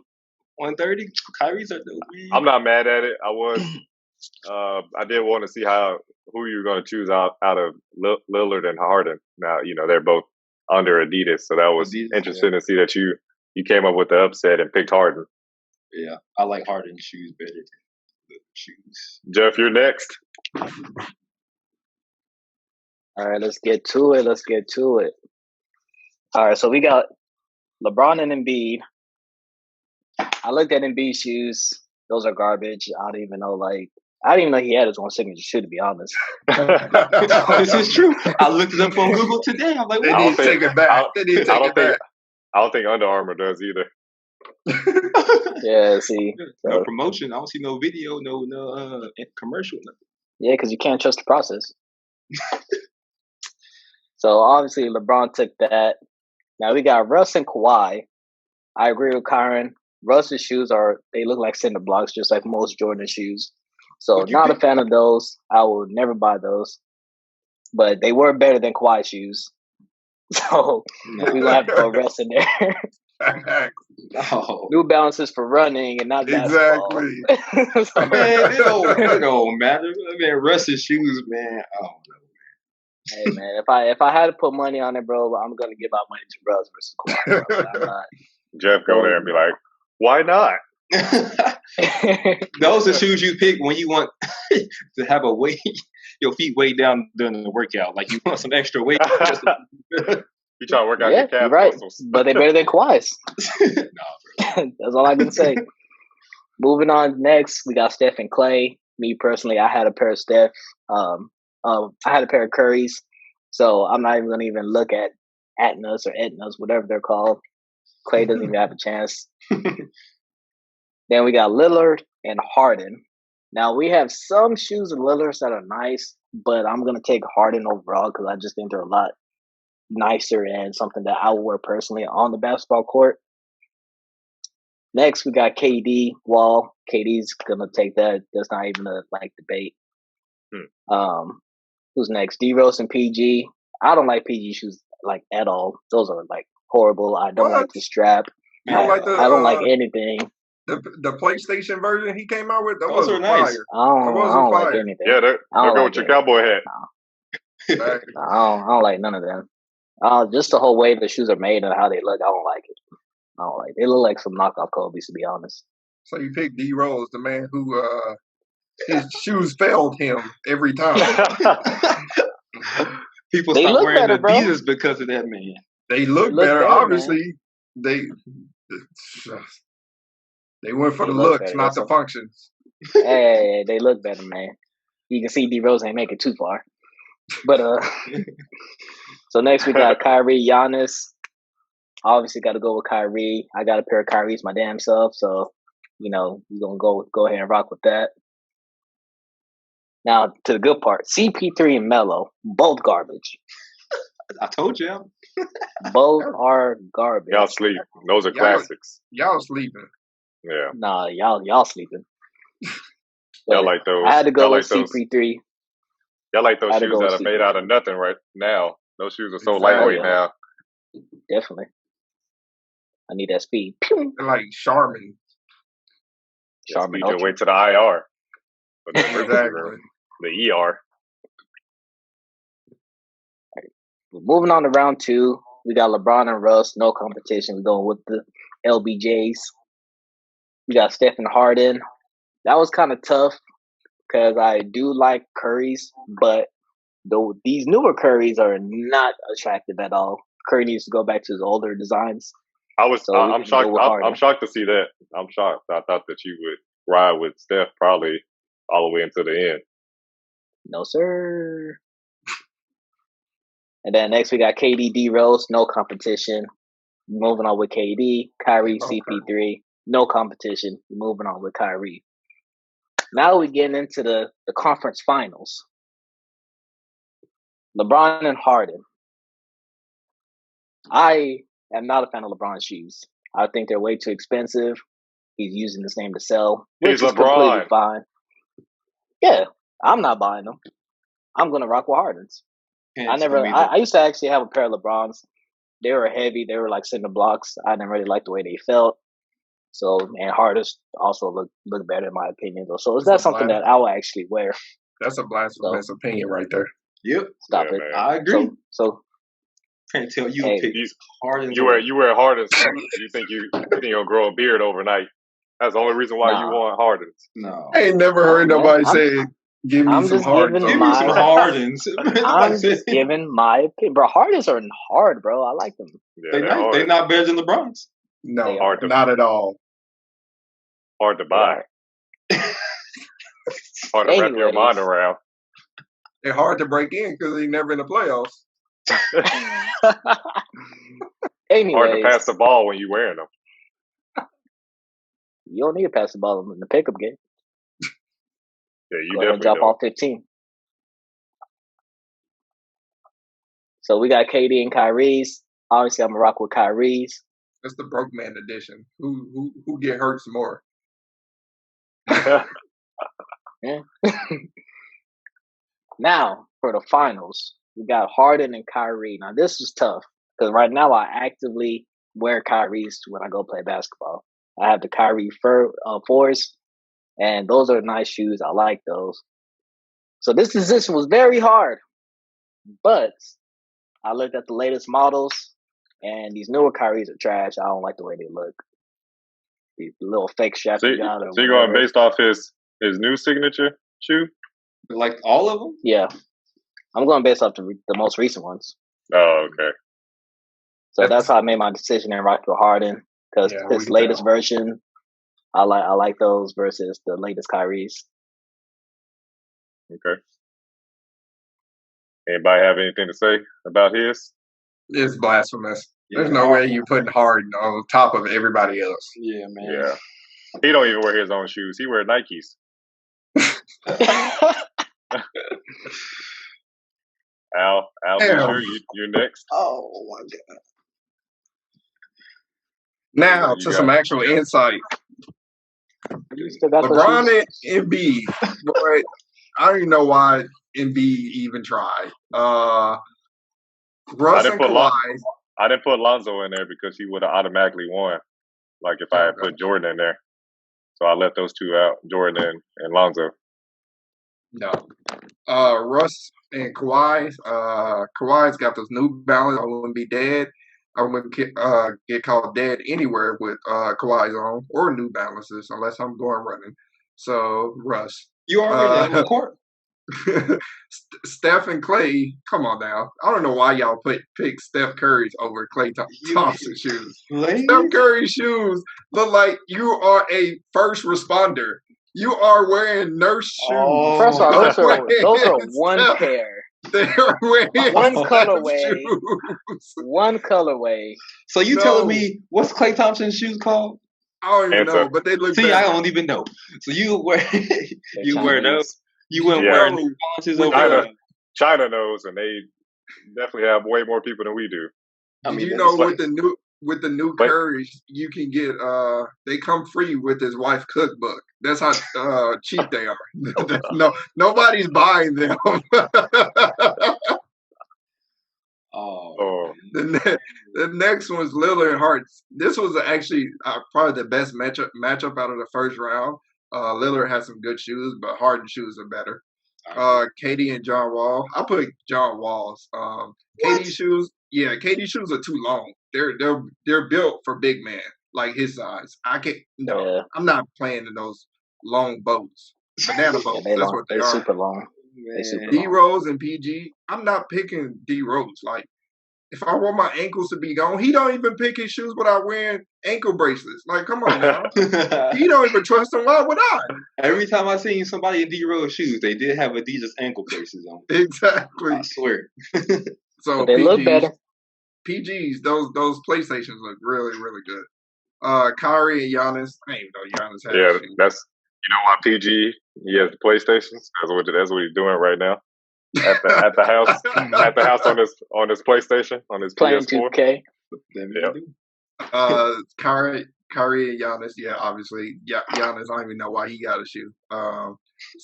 130? Kyrie's are dope, man. I'm not mad at it. I did want to see who you're going to choose out of Lillard and Harden. Now, they're both under Adidas, so that was interesting to see that you came up with the upset and picked Harden. Yeah, I like Harden's shoes better than the shoes. Jeff, you're next. All right, let's get to it. All right, so we got LeBron and Embiid. I looked at Embiid's shoes. Those are garbage. I don't even know he had his own signature shoe, to be honest. This is true. I looked it up on Google today. I'm like, they need to take it back. I don't think Under Armour does either. Yeah, see. No promotion. I don't see no video, no commercial. Nothing. Yeah, because you can't trust the process. So obviously LeBron took that. Now we got Russ and Kawhi. I agree with Kyron. Russ's shoes they look like cinder blocks, just like most Jordan shoes. So not a fan of those. I will never buy those. But they were better than Kawhi shoes. So we will have to throw Russ in there. New Balances for running and not basketball. Exactly. So, man, it don't matter. I mean, Russ's shoes, man. I don't know. Hey man, if I had to put money on it, bro, I'm gonna give out money to Russ versus Kawhi. Bro. I'm not. Jeff go there and be like, "Why not?" Those are shoes you pick when you want to have your feet way down during the workout. Like you want some extra weight. You try to work out your calf muscles. But they're better than Kawhi's. Nah, bro. That's all I can say. Moving on next, we got Steph and Clay. Me personally, I had a pair of Steph. I had a pair of Curry's, so I'm not even going to even look at Atnas or Etnas, whatever they're called. Clay doesn't even have a chance. Then we got Lillard and Harden. Now, we have some shoes of Lillard's that are nice, but I'm going to take Harden overall because I just think they're a lot nicer and something that I would wear personally on the basketball court. Next, we got KD, Wall. KD's going to take that. That's not even a debate. Who's next? D-Rose and PG. I don't like PG shoes at all. Those are horrible. I don't like the strap. You don't like I don't like anything. The PlayStation version he came out with? Those are nice. I don't like anything. Yeah, they'll go with your cowboy hat. I don't like none of them. Just the whole way the shoes are made and how they look, I don't like it. I don't like it. They look like some knockoff Kobe's, to be honest. So you picked D Rose, the man who his shoes failed him every time. People stop wearing Adidas because of that man. They look better, obviously. Man. They went for the looks, not the functions. Hey, they look better, man. You can see D Rose ain't make it too far. But so next we got Kyrie, Giannis. Obviously, got to go with Kyrie. I got a pair of Kyrie's my damn self, so we're gonna go ahead and rock with that. Now to the good part: CP3 and Melo, both garbage. I told you. Both are garbage. Y'all sleep. Those are classics. Y'all sleeping. Yeah. Nah, y'all sleeping. Y'all like those. I had to go y'all with like CP3. Y'all like those shoes that are CP3. made out of nothing right now. Those shoes are so lightweight now. Definitely. I need that speed. They're like Charmin. Charmin. You can wait to the IR. Exactly. The ER. Moving on to round 2, we got LeBron and Russ, no competition. We're going with the LBJs. We got Stephen Harden. That was kind of tough because I do like Curry's, but these newer Curry's are not attractive at all. Curry needs to go back to his older designs. I'm shocked. I'm shocked to see that. I'm shocked. I thought that you would ride with Steph probably all the way until the end. No, sir. And then next we got KD, D Rose, no competition. Moving on with KD, Kyrie, CP3, no competition. Moving on with Kyrie. Now we getting into the conference finals. LeBron and Harden. I am not a fan of LeBron's shoes. I think they're way too expensive. He's using this name to sell, which is completely fine. Yeah, I'm not buying them. I'm gonna rock with Harden's. I used to actually have a pair of LeBrons. They were heavy. They were like cinder blocks. I didn't really like the way they felt. So, and Harden's also look better in my opinion. Though. So, is that something that I will actually wear? That's a blasphemous opinion right there. Yep. Stop it. Man. I agree. So can't tell you pick Harden's. You wear Harden's. You think you'll grow a beard overnight? That's the only reason why you want Harden's. No. I ain't never heard nobody say, give me some Hardens. Give me some Hardens. I'm just giving my opinion. Bro, Hardens are hard, bro. I like them. Yeah, they're not better than LeBron's. No, not at all. Hard to buy. Hard to wrap your mind around. They're hard to break in because they're never in the playoffs. Hard to pass the ball when you're wearing them. You don't need to pass the ball in the pickup game. Yeah, you Go definitely drop off 15. So we got KD and Kyrie's. Obviously, I'm gonna rock with Kyrie's. That's the broke man edition. Who get hurt some more? Yeah. Now for the finals, we got Harden and Kyrie. Now this is tough because right now I actively wear Kyrie's when I go play basketball. I have the Kyrie fours, and those are nice shoes. I like those. So this decision was very hard, but I looked at the latest models, and these newer Kyries are trash. I don't like the way they look. These little fake straps. So you're going based off his new signature shoe? Like all of them? Yeah. I'm going based off the most recent ones. Oh, okay. So that's how I made my decision in rock with Harden because his latest version, I like those versus the latest Kyrie's. Okay. Anybody have anything to say about his? It's blasphemous. There's no way you're putting Harden on top of everybody else. Yeah, man. Yeah. He don't even wear his own shoes. He wear Nikes. Al, you're next. Oh my god! Now to some actual insight. LeBron and Embiid, boy, I don't even know why Embiid even tried. Russ and Kawhi. I didn't put Lonzo in there because he would have automatically won. Like if I had put Jordan in there, so I left those two out, Jordan and Lonzo. No. Russ and Kawhi. Kawhi's got those New Balance. I wouldn't be dead. I wouldn't get called dead anywhere with Kawhi's on or New Balances unless I'm going running. So Russ. You already on the court. Steph and Clay, come on now. I don't know why y'all pick Steph Curry's over Klay Thompson shoes. Steph Curry's shoes look like you are a first responder. You are wearing nurse shoes. First of all, those are one pair. They're wearing One Steph colorway. shoes. One colorway. So you telling me what's Klay Thompson's shoes called? I don't even know, but they look See, better. I don't even know. So you wear those. You wouldn't Yeah. wear New Balances China knows, and they definitely have way more people than we do. Did you know with the new Currys, you can get they come free with his wife's cookbook. That's how cheap they are. Nobody's buying them. The next one's Lillard and Harden. This was actually probably the best matchup out of the first round. Lillard has some good shoes, but Harden's shoes are better. KD and John Wall. I put John Wall's. KD's shoes. Yeah, KD's shoes are too long. They're built for big man like his size. I can't. No, yeah. I'm not playing in those long boats. Banana boats. Yeah, that's what they are. Super long. D Rose and PG. I'm not picking D Rose. Like, if I want my ankles to be gone, he don't even pick his shoes without wearing ankle bracelets. Like, come on now. He don't even trust them. Why would I? Every time I seen somebody in D Rose shoes, they did have Adidas ankle bracelets on. Exactly. I swear. So but they look better. PGs, those PlayStations look really, really good. Kyrie and Giannis. I didn't even know Giannis had. Yeah, that's why PG he has the PlayStations. That's what he's doing right now. At the house on his PlayStation on his playing PS4. 2K. Yeah. Kyrie and Giannis. Yeah, obviously. Yeah, Giannis. I don't even know why he got a shoe.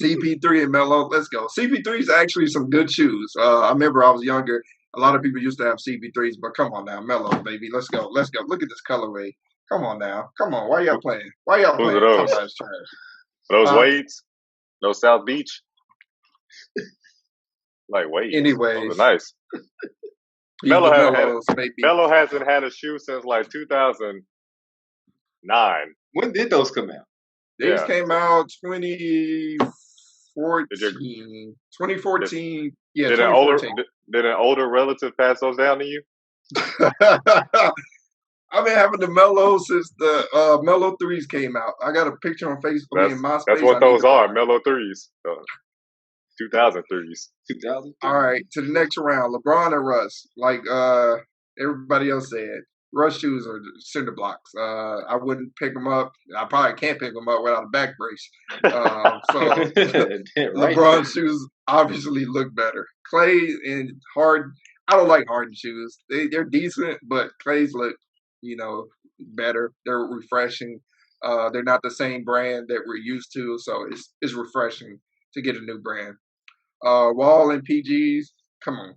CP3 and Melo. Let's go. CP3 is actually some good shoes. I remember I was younger. A lot of people used to have CP3s, but come on now, Melo, baby. Let's go. Look at this colorway. Come on now. Come on. Why y'all playing? Why y'all playing? Who's those? Those Wades? Those South Beach? Like Wades. Anyways. Those are nice. Melo hasn't had a shoe since like 2009. When did those come out? These came out 2014. 2014. Yeah, 2014. Did an older relative pass those down to you? I've been having the Melo since the Melo 3s came out. I got a picture on Facebook in MySpace. That's what those are, Melo 3s. 2003s. 2000. All right, to the next round. LeBron and Russ. Like everybody else said, Russ shoes are cinder blocks. I wouldn't pick them up. I probably can't pick them up without a back brace. LeBron's shoes obviously look better. Clay and Harden. I don't like Harden shoes. They're decent, but Clay's look, better. They're refreshing. They're not the same brand that we're used to, so it's refreshing to get a new brand. Wall and PGs, come on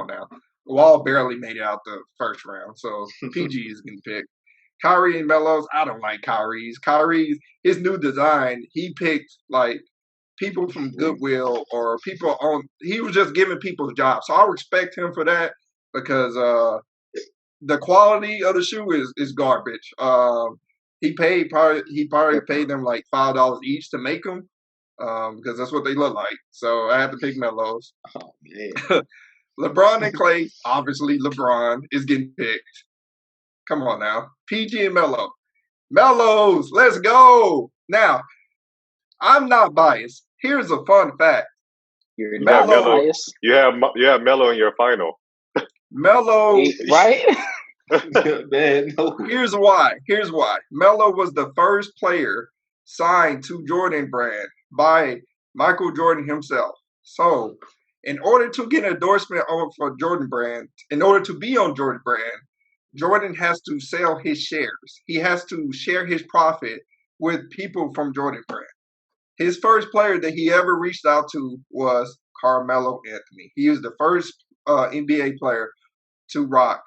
now. Wall barely made it out the first round, so PG is getting picked. Kyrie and Melo's, I don't like Kyrie's. His new design, he picked like people from Goodwill or people he was just giving people jobs. So I respect him for that because the quality of the shoe is garbage. He probably paid them like $5 each to make them because that's what they look like. So I had to pick Melo's. Oh man. LeBron and Clay, obviously LeBron is getting picked. Come on now. PG and Melo. Melo's, let's go. Now, I'm not biased. Here's a fun fact. You're not biased. You have Melo in your final. Melo, right? Man, no. Here's why. Melo was the first player signed to Jordan brand by Michael Jordan himself. So, in order to get an endorsement for Jordan brand, in order to be on Jordan brand, Jordan has to sell his shares. He has to share his profit with people from Jordan brand. His first player that he ever reached out to was Carmelo Anthony. He was the first NBA player to rock.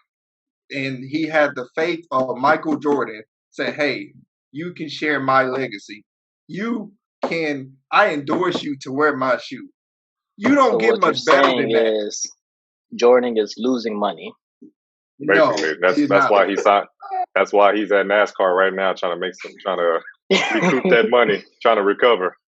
And he had the faith of Michael Jordan saying, hey, you can share my legacy. I endorse you to wear my shoe. You don't get much better than that. Jordan is losing money. Basically, that's why he signed. That's why he's at NASCAR right now, trying to recoup that money, trying to recover.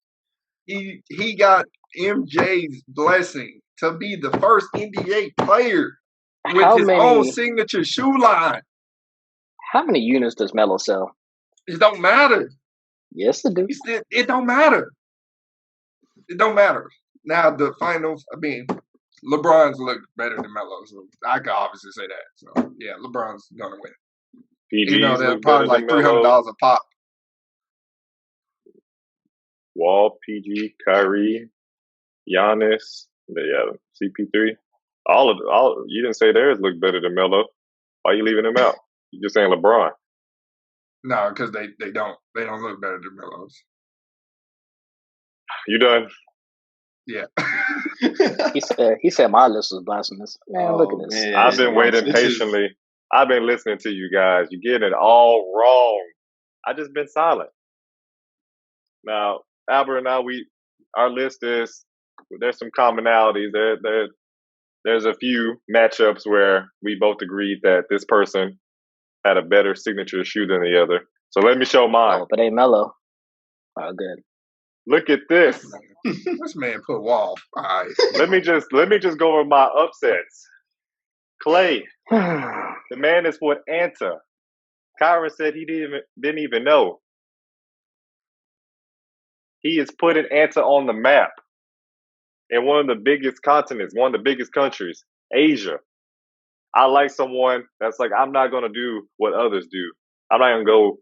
He got MJ's blessing to be the first NBA player with his own signature shoe line. How many units does Melo sell? It don't matter. Yes, it do. It don't matter. It don't matter. Now the finals. I mean, LeBron's look better than Melo, so I can obviously say that. So yeah, LeBron's gonna win. PGs They're look probably better like than Melo. $300 a pop. Wall, PG, Kyrie, Giannis, CP3. All. You didn't say theirs look better than Melo. Why are you leaving them out? You're just saying LeBron. No, because they don't look better than Melo's. You done? Yeah. He said my list was blasphemous. Man, look at this. Man. I've been waiting patiently. I've been listening to you guys. You're getting it all wrong. I just been silent. Now, Albert and I, our list is there's some commonalities. There's a few matchups where we both agreed that this person had a better signature shoe than the other. So let me show mine. Oh, but ain't Melo. Oh, good. Look at this. This man put Wall. All right. Let me just go over my upsets. Clay, the man is with Anta. Kyron said he didn't even know. He is putting Anta on the map in one of the biggest continents, one of the biggest countries, Asia. I like someone that's like, I'm not going to do what others do. I'm not going to go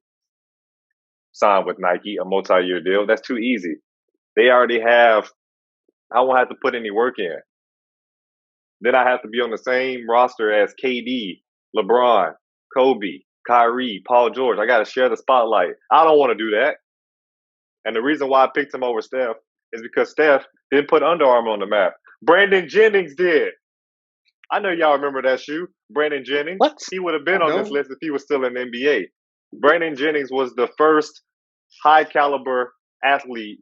sign with Nike, a multi-year deal. That's too easy. They already have, I won't have to put any work in. Then I have to be on the same roster as KD, LeBron, Kobe, Kyrie, Paul George. I got to share the spotlight. I don't want to do that. And the reason why I picked him over Steph is because Steph didn't put Under Armour on the map. Brandon Jennings did. I know y'all remember that shoe. Brandon Jennings. What? He would have been on this list if he was still in the NBA. Brandon Jennings was the first high caliber athlete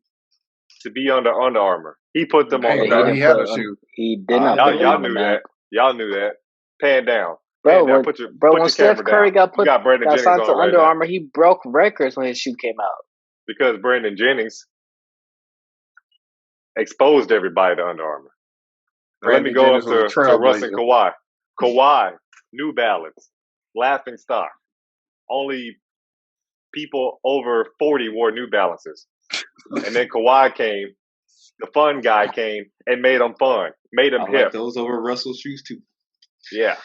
to be under Under Armour. He put them on the map. He had a shoe. He did not put them Y'all on the knew map. that. Y'all knew that. Pan down. Bro, Pan down. Put your when Steph Curry down. got Brandon Jennings signed on to right Under now. Armour, he broke records when his shoe came out. Because Brandon Jennings exposed everybody to Under Armour. Let me go up to Russ and Kawhi. Kawhi, New Balance, laughing stock. Only people over 40 wore New Balances. And then Kawhi came, the fun guy came and made them fun, made them hip. Like those over Russell's shoes too. Yeah.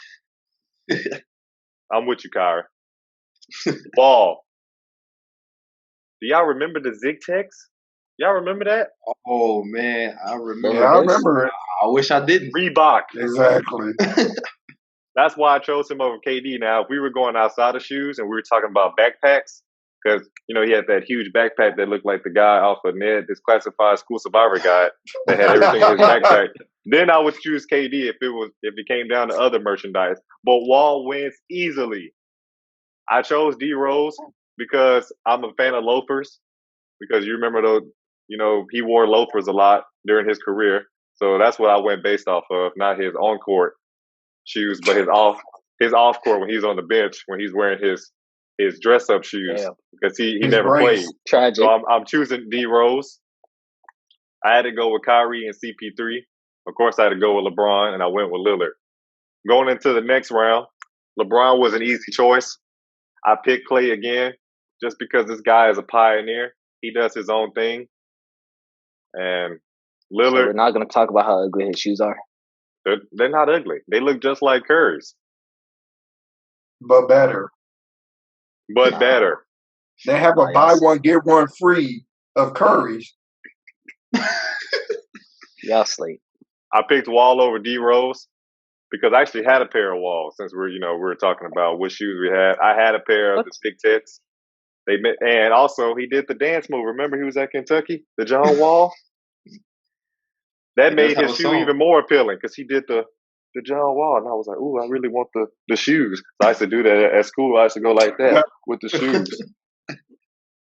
I'm with you, Kyra. Ball. Do y'all remember the Zig-Tex? Y'all remember that? Oh man, I remember. Yeah, I remember it. I wish I didn't. Reebok. Exactly. That's why I chose him over KD. Now, if we were going outside of shoes and we were talking about backpacks, because he had that huge backpack that looked like the guy off of Ned, this classified school survivor guide that had everything in his backpack. Then I would choose KD if it came down to other merchandise. But Wall wins easily. I chose D Rose because I'm a fan of loafers. Because you remember he wore loafers a lot during his career. So that's what I went based off of, not his on court shoes, but his off court when he's on the bench, when he's wearing his dress up shoes. Yeah. Because he never played. Tragic. So I'm choosing D Rose. I had to go with Kyrie and CP3. Of course, I had to go with LeBron, and I went with Lillard. Going into the next round, LeBron was an easy choice. I picked Clay again just because this guy is a pioneer. He does his own thing. And Lillard. So we're not going to talk about how ugly his shoes are. They're not ugly. They look just like Curry's. But better. But better. They have a buy one, get one free of Curry's. Y'all sleep. I picked Wall over D Rose because I actually had a pair of Walls since we were talking about what shoes we had. I had a pair of the Zig-Tex. And also he did the dance move. Remember he was at Kentucky, the John Wall. That made his shoe even more appealing because he did the John Wall, and I was like, "Ooh, I really want the shoes." So I used to do that at school. I used to go like that with the shoes.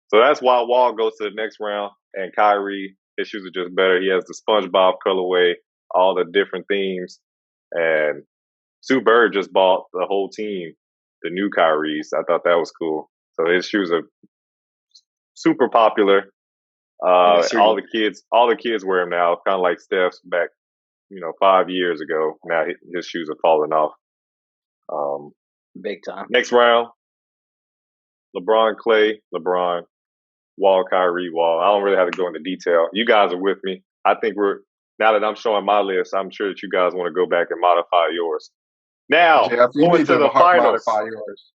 So that's why Wall goes to the next round, and Kyrie, his shoes are just better. He has the SpongeBob colorway, all the different themes, and Sue Bird just bought the whole team the new Kyries. I thought that was cool. So his shoes are super popular. All the kids wear them now, kind of like Steph's back, 5 years ago. Now his shoes are falling off. Big time. Next round, LeBron, Clay, LeBron, Wall, Kyrie, Wall. I don't really have to go into detail. You guys are with me. I think we're Now that I'm showing my list, I'm sure that you guys want to go back and modify yours. Now, Jeff, you going need to to the finals. modify yours.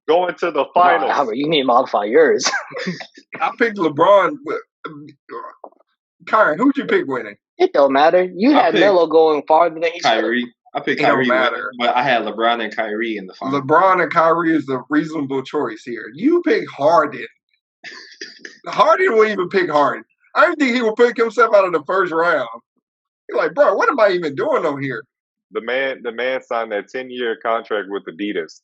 Going to the No, finals. Albert, you need to modify yours. I picked LeBron. Kyron, who'd you pick winning? It don't matter. You I had picked Melo going farther than he should. Kyrie. I picked It don't Kyrie winning, matter. but I had LeBron and Kyrie in the final. LeBron and Kyrie is the reasonable choice here. You pick Harden. Harden wouldn't even pick Harden. I didn't think he would pick himself out of the first round. You're like, bro, what am I even doing over here? The man signed that 10-year contract with Adidas.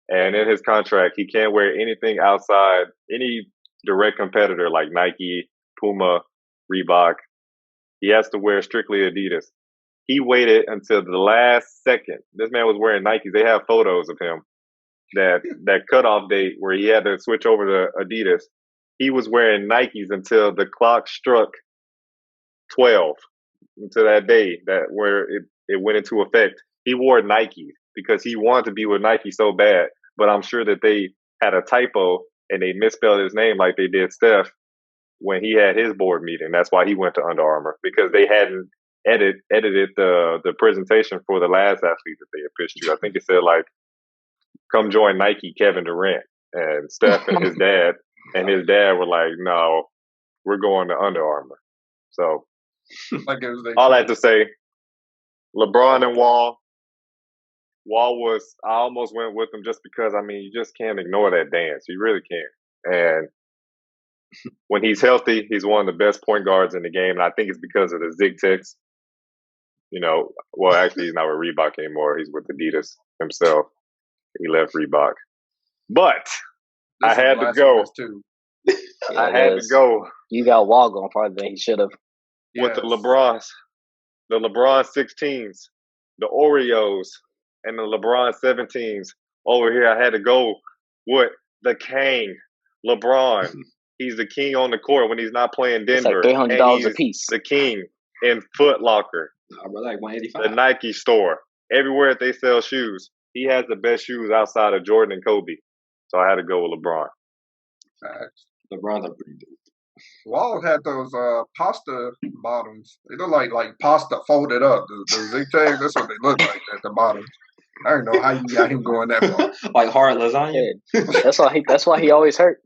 And in his contract, he can't wear anything outside any direct competitor like Nike, Puma, Reebok. He has to wear strictly Adidas. He waited until the last second. This man was wearing Nikes. They have photos of him. That cutoff date where he had to switch over to Adidas. He was wearing Nikes until the clock struck 12. Until that day where it went into effect. He wore Nike because he wanted to be with Nike so bad. But I'm sure that they had a typo and they misspelled his name like they did Steph when he had his board meeting. That's why he went to Under Armour, because they hadn't edited the presentation for the last athlete that they had pitched to. I think it said like, come join Nike, Kevin Durant. And Steph and his dad were like, no, we're going to Under Armour. So Like it was all I had to say, LeBron and Wall I almost went with him just because, I mean, you just can't ignore that dance. You really can't. And when he's healthy, he's one of the best point guards in the game. And I think it's because of the zig tex. You know, well, actually, he's not with Reebok anymore. He's with Adidas himself. He left Reebok. But I had to go. I had to go. You got Wall going farther than he should have. With the LeBrons. The LeBron 16s. The Oreos. And the LeBron 17s. Over here, I had to go with the king, LeBron. He's the king on the court when he's not playing Denver. It's like $300 a piece. The king in Foot Locker. Like 185. The Nike store. Everywhere that they sell shoes. He has the best shoes outside of Jordan and Kobe. So I had to go with LeBron. LeBron's a pretty good. Wall had those pasta bottoms. They look like pasta folded up. The zigzag, that's what they look like at the bottom. I don't know how you got him going that far. Like hard lasagna. Yeah. That's why he always hurt.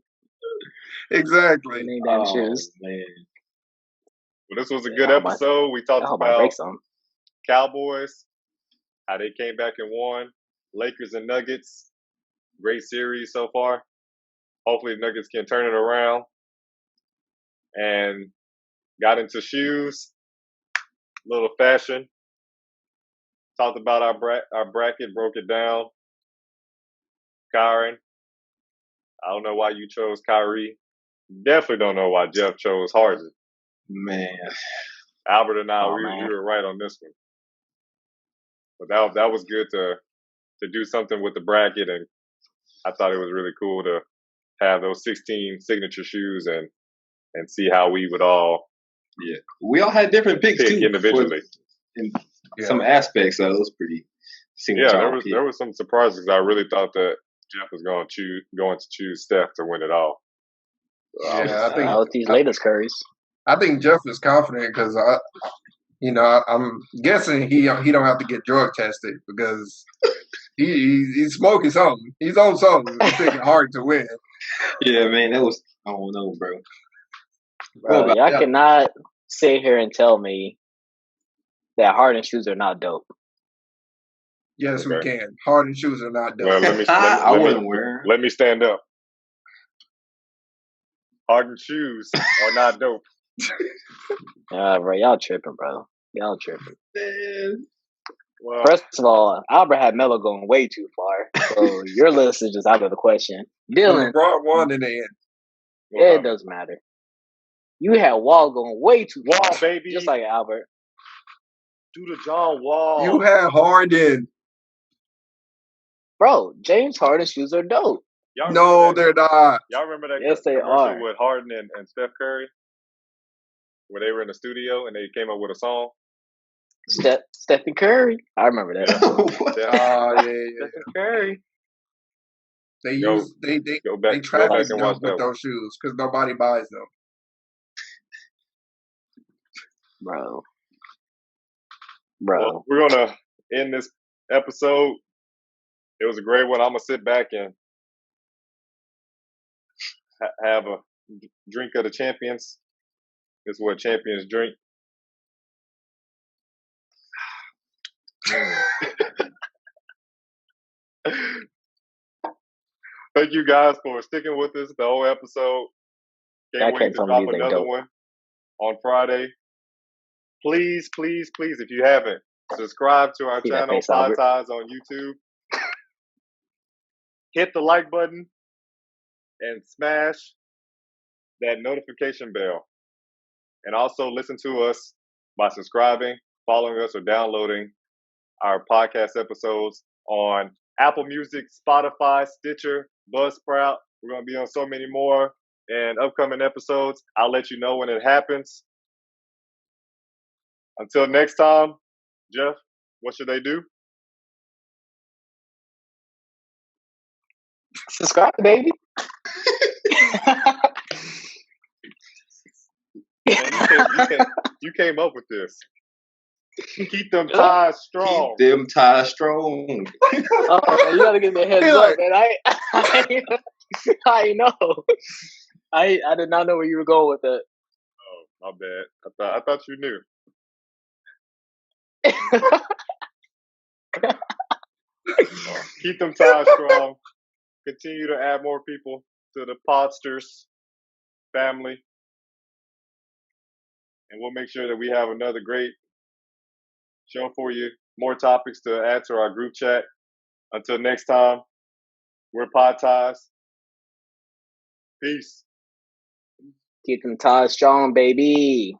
Exactly. Shoes. Man. Well, this was a good episode. We talked about Cowboys, how they came back and won. Lakers and Nuggets. Great series so far. Hopefully the Nuggets can turn it around. And got into shoes. Little fashion. Talked about our bracket, broke it down. Kyron, I don't know why you chose Kyrie. Definitely don't know why Jeff chose Harden. Man. Albert and I, we were right on this one. But that was good to do something with the bracket, and I thought it was really cool to have those 16 signature shoes and see how we would all we all had different picks too, individually. Some aspects of it was pretty signature. There was some surprises. I really thought that Jeff was going to choose Steph to win it all. I think with these latest Currys. I think Jeff is confident because I'm guessing he don't have to get drug tested because he's smoking something. He's on something. It's thinking hard to win. Yeah, man, that was I don't know, bro. Bro, y'all cannot sit here and tell me that Harden shoes are not dope. Yes, we can. Harden shoes are not dope. Well, I wouldn't wear. Let me stand up. Harden shoes are not dope. Bro, y'all tripping, bro. Y'all tripping. Well, first of all, Albert had Melo going way too far, so your list is just out of the question. Dylan brought one in the end. It doesn't matter. You had Wall going way too far, Wall, baby, just like Albert. Do the John Wall. You had Harden. Bro, James Harden's shoes are dope. No, they're not. Y'all remember that yes, they commercial are. with Harden and Steph Curry? Where they were in the studio and they came up with a song? Stephen Curry. I remember that. Yeah. Stephen Curry. They traffic them with those shoes because nobody buys them. Bro. bro. Well, we're gonna end this episode. It was a great one. I'm gonna sit back and have a drink of the champions. This is what champions drink. Thank you guys for sticking with us the whole episode. Can't wait to drop another one on Friday. Please, please, please, if you haven't, subscribe to our channel, Podsters on YouTube. Hit the like button and smash that notification bell. And also listen to us by subscribing, following us, or downloading our podcast episodes on Apple Music, Spotify, Stitcher, Buzzsprout. We're going to be on so many more and upcoming episodes. I'll let you know when it happens. Until next time, Jeff, what should they do? Subscribe, baby. You came up with this. Keep them ties strong. Keep them ties strong. Oh, you gotta give me a heads up, man. I know. I did not know where you were going with it. Oh, my bad. I thought you knew. Keep them ties strong. Continue to add more people to the Podsters family. And we'll make sure that we have another great show for you. More topics to add to our group chat. Until next time, we're Podsters. Peace. Keep them ties strong, baby.